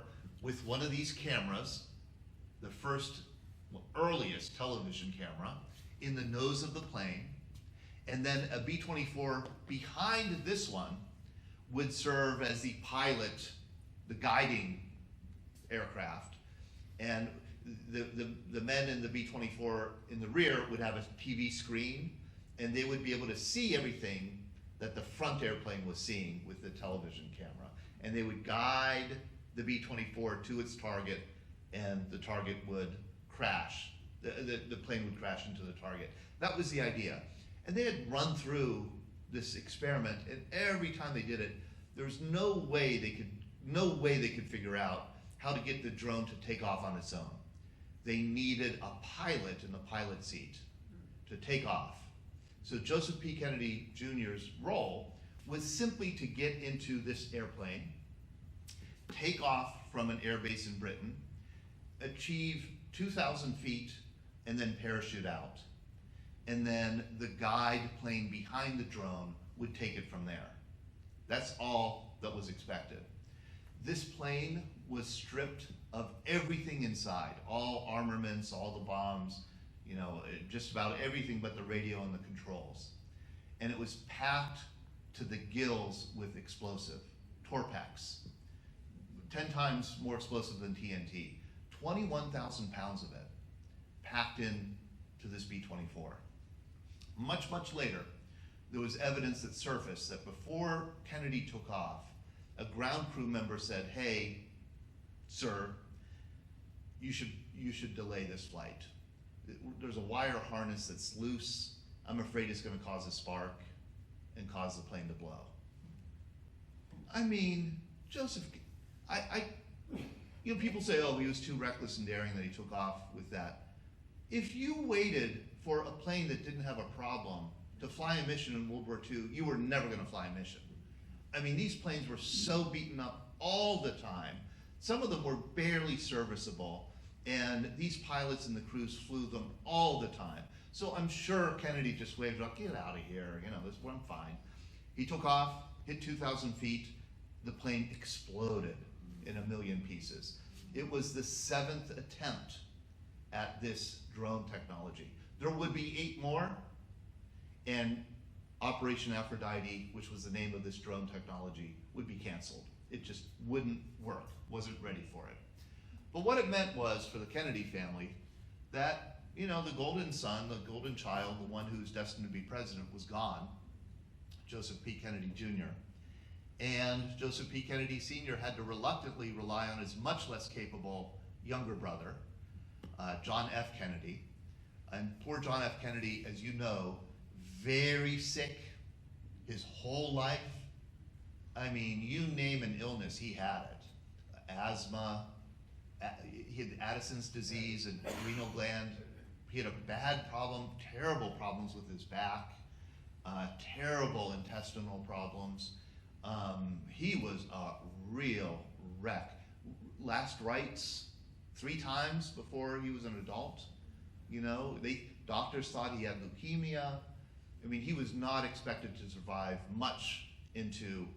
[SPEAKER 3] with one of these cameras, the first, earliest television camera, in the nose of the plane, and then a B-24 behind this one would serve as the pilot, the guiding aircraft, and the men in the B-24 in the rear would have a TV screen, and they would be able to see everything that the front airplane was seeing with the television camera. And they would guide the B-24 to its target, and the target would crash. The plane would crash into the target. That was the idea. And they had run through this experiment, and every time they did it, there was no way they could figure out how to get the drone to take off on its own. They needed a pilot in the pilot seat to take off. So Joseph P. Kennedy Jr.'s role was simply to get into this airplane, take off from an air base in Britain, achieve 2,000 feet, and then parachute out. And then the guide plane behind the drone would take it from there. That's all that was expected. This plane was stripped of everything inside, all armaments, all the bombs, you know, just about everything but the radio and the controls. And it was packed to the gills with explosive, Torpex, 10 times more explosive than TNT, 21,000 pounds of it, packed in to this B-24. Much, much later, there was evidence that surfaced that before Kennedy took off, a ground crew member said, "Hey, sir, you should delay this flight. There's a wire harness that's loose. I'm afraid it's going to cause a spark and cause the plane to blow." I mean, Joseph, you know, people say, oh, he was too reckless and daring that he took off with that. If you waited for a plane that didn't have a problem to fly a mission in World War II, you were never going to fly a mission. I mean, these planes were so beaten up all the time. Some of them were barely serviceable, and these pilots and the crews flew them all the time. So I'm sure Kennedy just waved up, "Get out of here, you know, this one, I'm fine." He took off, hit 2,000 feet, the plane exploded in a million pieces. It was the 7th attempt at this drone technology. There would be 8 more, and Operation Aphrodite, which was the name of this drone technology, would be canceled. It just wouldn't work, wasn't ready for it. But what it meant was, for the Kennedy family, that, you know, the golden son, the golden child, the one who's destined to be president, was gone, Joseph P. Kennedy Jr. And Joseph P. Kennedy Sr. had to reluctantly rely on his much less capable younger brother, John F. Kennedy. And poor John F. Kennedy, as you know, very sick his whole life. I mean, you name an illness, he had it. Asthma, he had Addison's disease and adrenal gland. He had a bad problem, terrible problems with his back, terrible intestinal problems. He was a real wreck. Last rites 3 times before he was an adult. You know, doctors thought he had leukemia. I mean, he was not expected to survive much into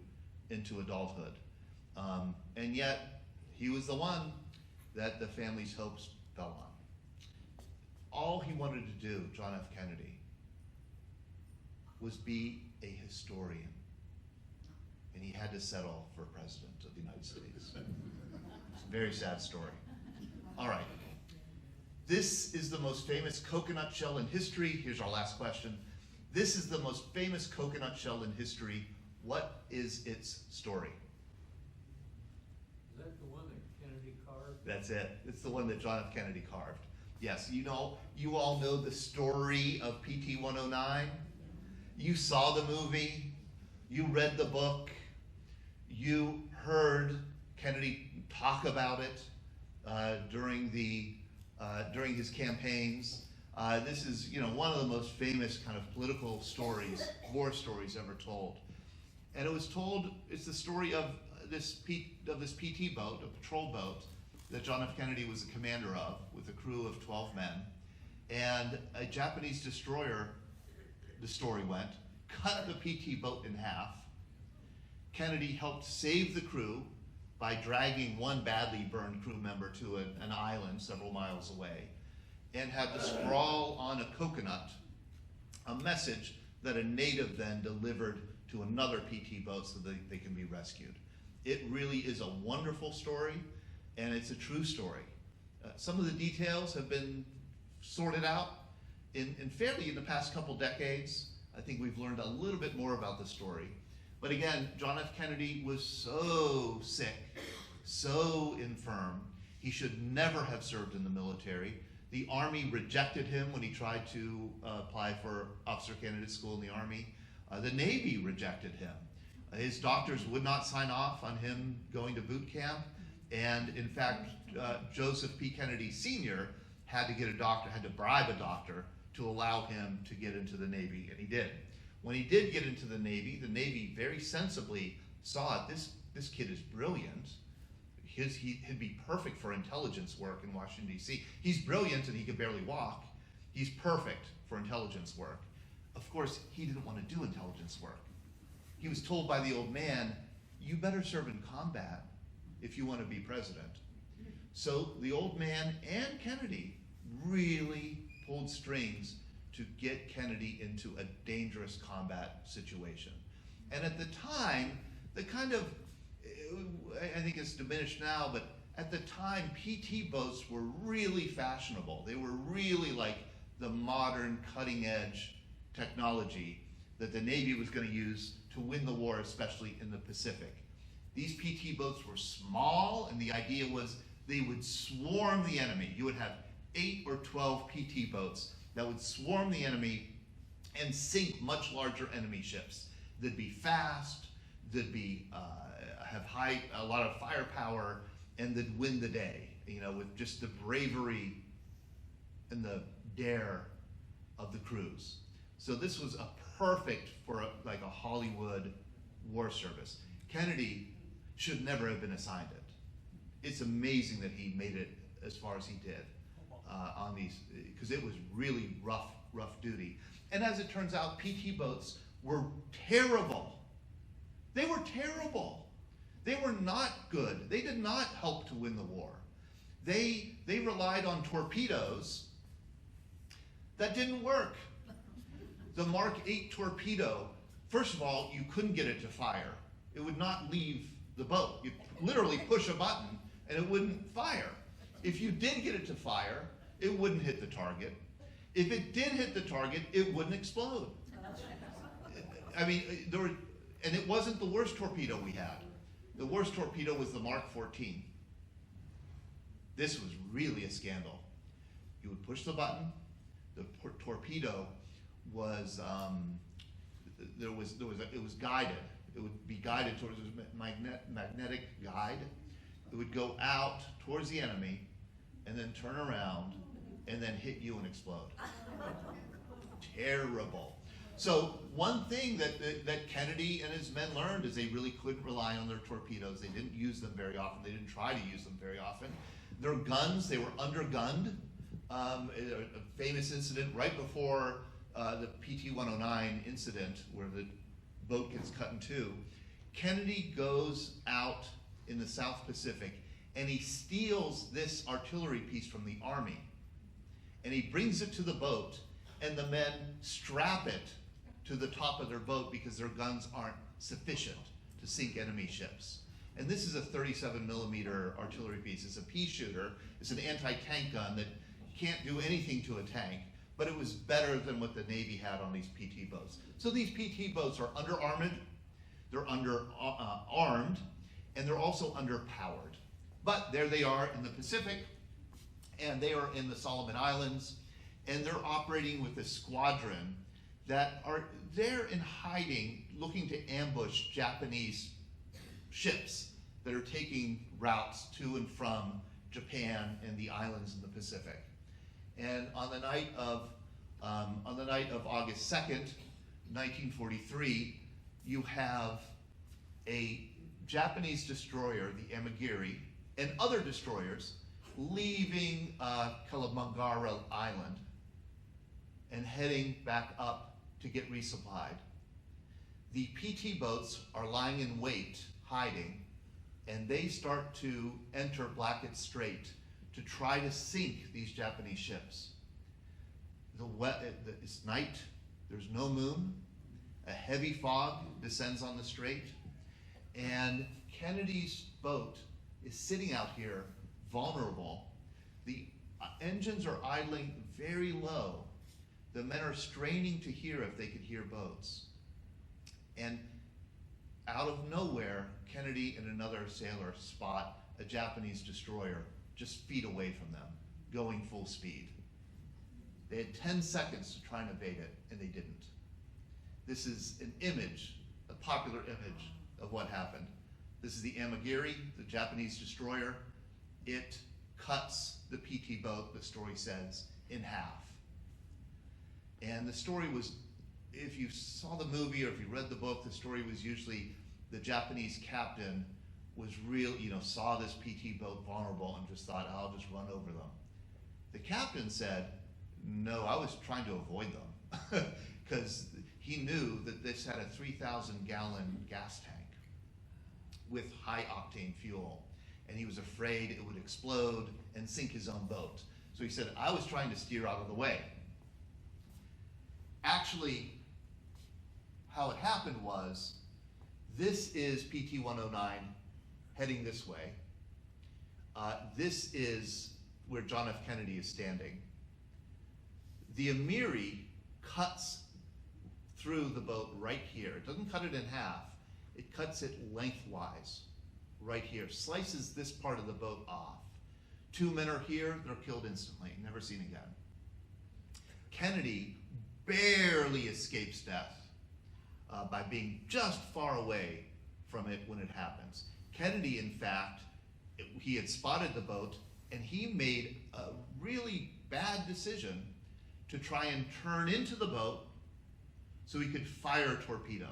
[SPEAKER 3] adulthood. And yet, he was the one that the family's hopes fell on. All he wanted to do, John F. Kennedy, was be a historian. And he had to settle for president of the United States. It's a very sad story. All right. This is the most famous coconut shell in history. Here's our last question. This is the most famous coconut shell in history. What is its story?
[SPEAKER 4] Is that the one that Kennedy carved?
[SPEAKER 3] That's it. It's the one that John F. Kennedy carved. Yes, you know, you all know the story of PT-109. You saw the movie. You read the book. You heard Kennedy talk about it during his campaigns. This is, one of the most famous kind of political stories, war stories ever told. And it was told, it's the story of this PT boat, a patrol boat, that John F. Kennedy was the commander of, with a crew of 12 men. And a Japanese destroyer, the story went, cut the PT boat in half. Kennedy helped save the crew by dragging one badly burned crew member to an island several miles away, and had to scrawl on a coconut a message that a native then delivered to another PT boat so that they can be rescued. It really is a wonderful story, and it's a true story. Some of the details have been sorted out in the past couple decades. I think we've learned a little bit more about the story. But again, John F. Kennedy was so sick, so infirm. He should never have served in the military. The Army rejected him when he tried to apply for officer candidate school in the Army. The Navy rejected him. His doctors would not sign off on him going to boot camp. And in fact, Joseph P. Kennedy Sr. had to bribe a doctor to allow him to get into the Navy, and he did. When he did get into the Navy very sensibly saw it. This kid is brilliant. He'd be perfect for intelligence work in Washington, D.C. He's brilliant and he could barely walk. He's perfect for intelligence work. Of course, he didn't want to do intelligence work. He was told by the old man, you better serve in combat if you want to be president. So the old man and Kennedy really pulled strings to get Kennedy into a dangerous combat situation. And at the time, the kind of, I think it's diminished now, but at the time, PT boats were really fashionable. They were really like the modern cutting edge technology that the Navy was going to use to win the war, especially in the Pacific. These PT boats were small, and the idea was they would swarm the enemy. You would have 8 or 12 PT boats that would swarm the enemy and sink much larger enemy ships. They'd be fast, they'd be have a lot of firepower, and they'd win the day. With just the bravery and the dare of the crews. So this was a perfect for a Hollywood war service. Kennedy should never have been assigned it. It's amazing that he made it as far as he did on these, because it was really rough duty. And as it turns out, PT boats were terrible. They were terrible. They were not good. They did not help to win the war. They relied on torpedoes that didn't work. The Mark 8 torpedo, first of all, you couldn't get it to fire. It would not leave the boat. You'd literally push a button and it wouldn't fire. If you did get it to fire, it wouldn't hit the target. If it did hit the target, it wouldn't explode. I mean, and it wasn't the worst torpedo we had. The worst torpedo was the Mark 14. This was really a scandal. You would push the button. The torpedo was it was guided. It would be guided towards a magnetic guide. It would go out towards the enemy and then turn around and then hit you and explode. Terrible. So one thing that Kennedy and his men learned is they really couldn't rely on their torpedoes. They didn't use them very often. They didn't try to use them very often. Their guns, they were undergunned. A famous incident right before the PT-109 incident where the boat gets cut in two. Kennedy goes out in the South Pacific and he steals this artillery piece from the Army. And he brings it to the boat, and the men strap it to the top of their boat because their guns aren't sufficient to sink enemy ships. And this is a 37 millimeter artillery piece. It's a pea shooter. It's an anti-tank gun that can't do anything to a tank, but it was better than what the Navy had on these PT boats. So these PT boats are under-armored, they're under-armed, and they're also underpowered. But there they are in the Pacific, and they are in the Solomon Islands, and they're operating with a squadron that are there in hiding, looking to ambush Japanese ships that are taking routes to and from Japan and the islands in the Pacific. And on the night of August 2nd, 1943, you have a Japanese destroyer, the Amagiri, and other destroyers leaving Kalamangara Island and heading back up to get resupplied. The PT boats are lying in wait, hiding, and they start to enter Blackett Strait to try to sink these Japanese ships. It's night, there's no moon, a heavy fog descends on the strait, and Kennedy's boat is sitting out here vulnerable. The engines are idling very low. The men are straining to hear if they could hear boats. And out of nowhere, Kennedy and another sailor spot a Japanese destroyer just feet away from them, going full speed. They had 10 seconds to try and evade it, and they didn't. This is an image, a popular image of what happened. This is the Amagiri, the Japanese destroyer. It cuts the PT boat, the story says, in half. And the story was, if you saw the movie or if you read the book, the story was usually the Japanese captain was saw this PT boat vulnerable and just thought, I'll just run over them. The captain said, no, I was trying to avoid them because he knew that this had a 3,000-gallon gas tank with high octane fuel, and he was afraid it would explode and sink his own boat. So he said, I was trying to steer out of the way. Actually, how it happened was, this is PT 109 heading this way. This is where John F. Kennedy is standing. The Amiri cuts through the boat right here. It doesn't cut it in half. It cuts it lengthwise right here, slices this part of the boat off. 2 men are here, they're killed instantly, never seen again. Kennedy barely escapes death by being just far away from it when it happens. Kennedy, in fact, he had spotted the boat, and he made a really bad decision to try and turn into the boat so he could fire a torpedo.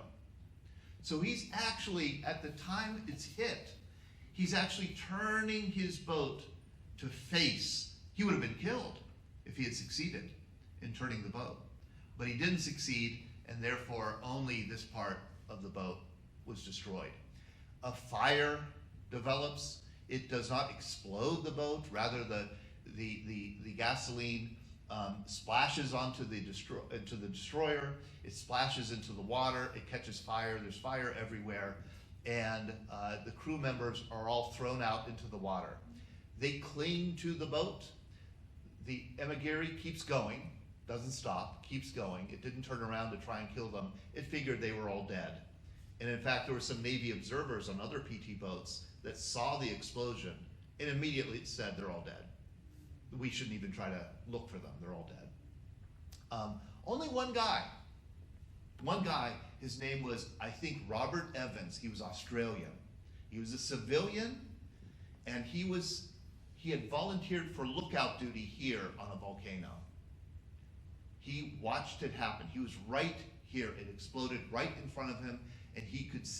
[SPEAKER 3] So he's actually, at the time it's hit, he's actually turning his boat to face. He would have been killed if he had succeeded in turning the boat. But he didn't succeed, and therefore only this part of the boat was destroyed. A fire develops. It does not explode the boat. Rather, the gasoline splashes onto the destroyer. It splashes into the water. It catches fire. There's fire everywhere, and the crew members are all thrown out into the water. They cling to the boat. The Amagiri keeps going, doesn't stop, keeps going. It didn't turn around to try and kill them. It figured they were all dead. And in fact, there were some Navy observers on other PT boats that saw the explosion and immediately said they're all dead. We shouldn't even try to look for them, they're all dead. Only one guy, his name was, I think, Robert Evans. He was Australian. He was a civilian, and he had volunteered for lookout duty here on a volcano. He watched it happen. He was right here. It exploded right in front of him, and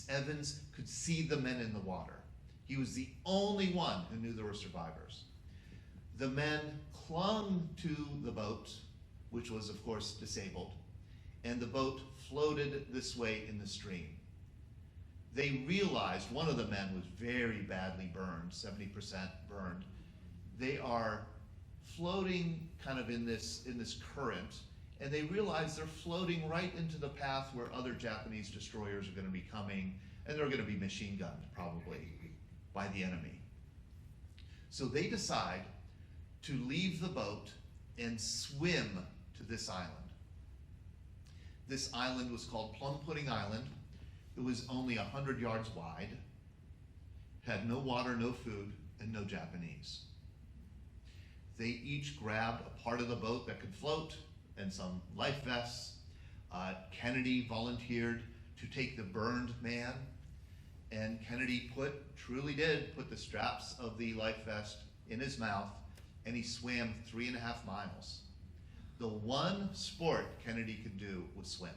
[SPEAKER 3] Evans could see the men in the water. He was the only one who knew there were survivors. The men clung to the boat, which was of course disabled, and the boat floated this way in the stream. They realized, one of the men was very badly burned, 70% burned. They are floating kind of in this current, and they realize they're floating right into the path where other Japanese destroyers are going to be coming, and they're going to be machine gunned probably by the enemy. So they decide to leave the boat and swim to this island. This island was called Plum Pudding Island. It was only 100 yards wide, had no water, no food, and no Japanese. They each grabbed a part of the boat that could float and some life vests. Kennedy volunteered to take the burned man, and Kennedy truly did put the straps of the life vest in his mouth, and he swam 3.5 miles. The one sport Kennedy could do was swim.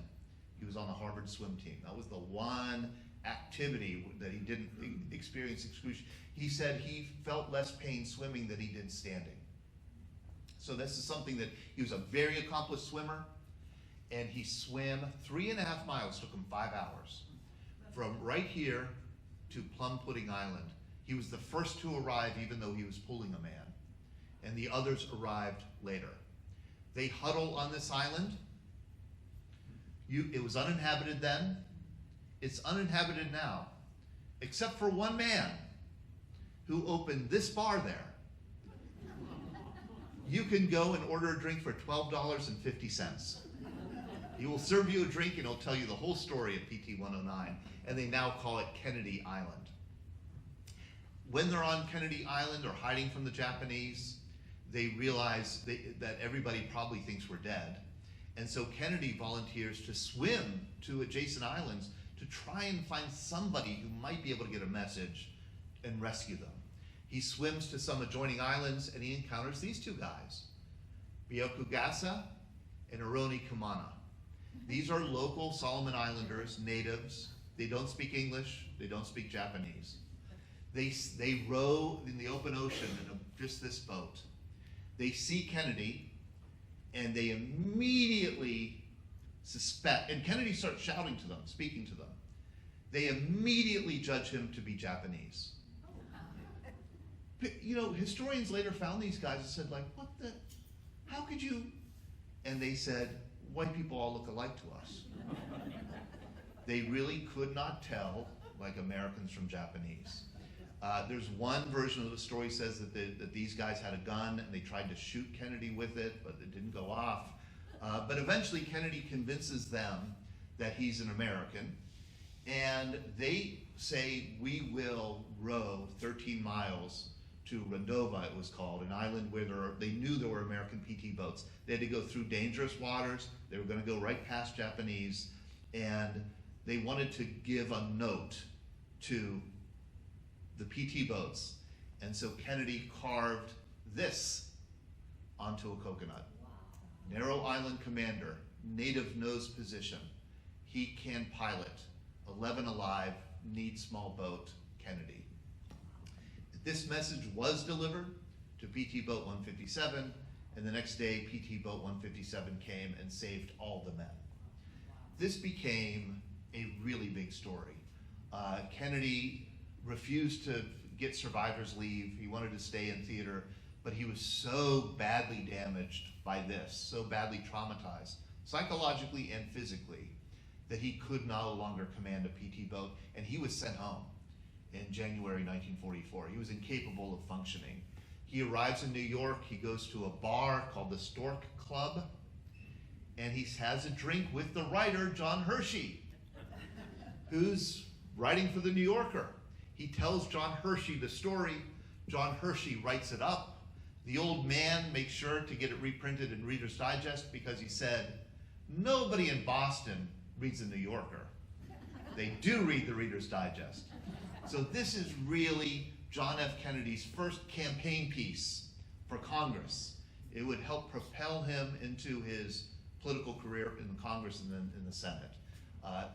[SPEAKER 3] He was on the Harvard swim team. That was the one activity that he didn't experience excruciation. He said he felt less pain swimming than he did standing. So this is something that he was a very accomplished swimmer, and he swam 3.5 miles, took him 5 hours, from right here to Plum Pudding Island. He was the first to arrive, even though he was pulling a man, and the others arrived later. They huddle on this island. It was uninhabited then. It's uninhabited now, except for one man who opened this bar there. You can go and order a drink for $12.50. He will serve you a drink and he'll tell you the whole story of PT 109, and they now call it Kennedy Island. When they're on Kennedy Island or hiding from the Japanese, they realize that everybody probably thinks we're dead. And so Kennedy volunteers to swim to adjacent islands to try and find somebody who might be able to get a message and rescue them. He swims to some adjoining islands and he encounters these two guys, Byokugasa and Aroni Kumana. These are local Solomon Islanders, natives. They don't speak English, they don't speak Japanese. They row in the open ocean in just this boat. They see Kennedy and they immediately suspect, and Kennedy starts shouting to them, speaking to them. They immediately judge him to be Japanese. You know, historians later found these guys and said, like, what the, how could you? And they said, white people all look alike to us. They really could not tell, like, Americans from Japanese. There's one version of the story says that these guys had a gun and they tried to shoot Kennedy with it, but it didn't go off. But eventually Kennedy convinces them that he's an American, and they say, we will row 13 miles to Rendova, it was called, an island where they knew there were American PT boats. They had to go through dangerous waters. They were going to go right past Japanese, and they wanted to give a note to the PT boats. And so Kennedy carved this onto a coconut. Wow. Narrow island commander, native nose position. He can pilot. 11 alive, need small boat, Kennedy. This message was delivered to PT Boat 157, and the next day PT Boat 157 came and saved all the men. This became a really big story. Kennedy refused to get survivor's leave. He wanted to stay in theater, but he was so badly damaged by this, so badly traumatized, psychologically and physically, that he could no longer command a PT boat, and he was sent home in January 1944. He was incapable of functioning. He arrives in New York, he goes to a bar called the Stork Club, and he has a drink with the writer, John Hershey, who's writing for the New Yorker. He tells John Hershey the story. John Hershey writes it up. The old man makes sure to get it reprinted in Reader's Digest because he said, nobody in Boston reads the New Yorker. They do read the Reader's Digest. So this is really John F. Kennedy's first campaign piece for Congress. It would help propel him into his political career in the Congress and then in the Senate.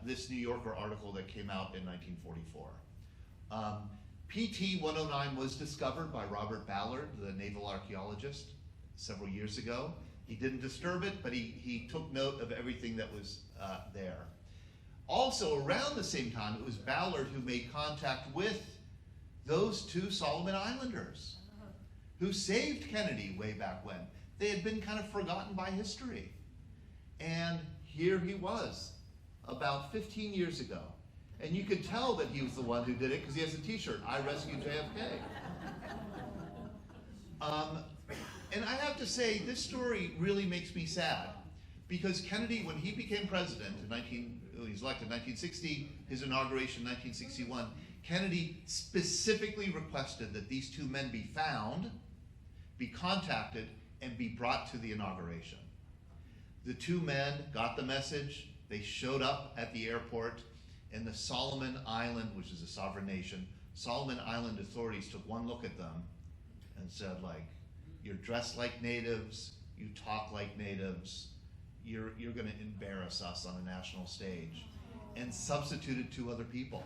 [SPEAKER 3] This New Yorker article that came out in 1944. PT 109 was discovered by Robert Ballard, the naval archaeologist, several years ago. He didn't disturb it, but he took note of everything that was there. Also, around the same time, it was Ballard who made contact with those two Solomon Islanders who saved Kennedy way back when. They had been kind of forgotten by history. And here he was, about 15 years ago. And you could tell that he was the one who did it because he has a t-shirt, I rescued JFK. And I have to say, this story really makes me sad because Kennedy, when he became president he was elected in 1960, his inauguration 1961, Kennedy specifically requested that these two men be found, be contacted, and be brought to the inauguration. The two men got the message. They showed up at the airport, and the Solomon Island, which is a sovereign nation, Solomon Island authorities took one look at them and said, like, you're dressed like natives, you talk like natives, you're gonna embarrass us on a national stage, and substituted two other people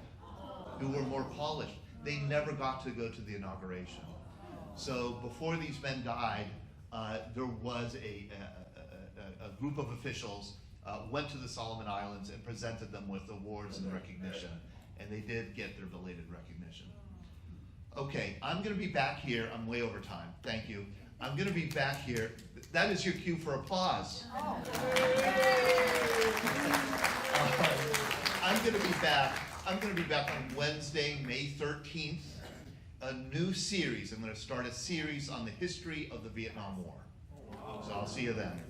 [SPEAKER 3] who were more polished. They never got to go to the inauguration. So before these men died, there was a group of officials went to the Solomon Islands and presented them with awards and recognition, and they did get their belated recognition. Okay, I'm gonna be back here, I'm way over time, thank you. I'm gonna be back here, that is your cue for applause. I'm gonna be back on Wednesday, May 13th, a new series. I'm gonna start a series on the history of the Vietnam War. So I'll see you then.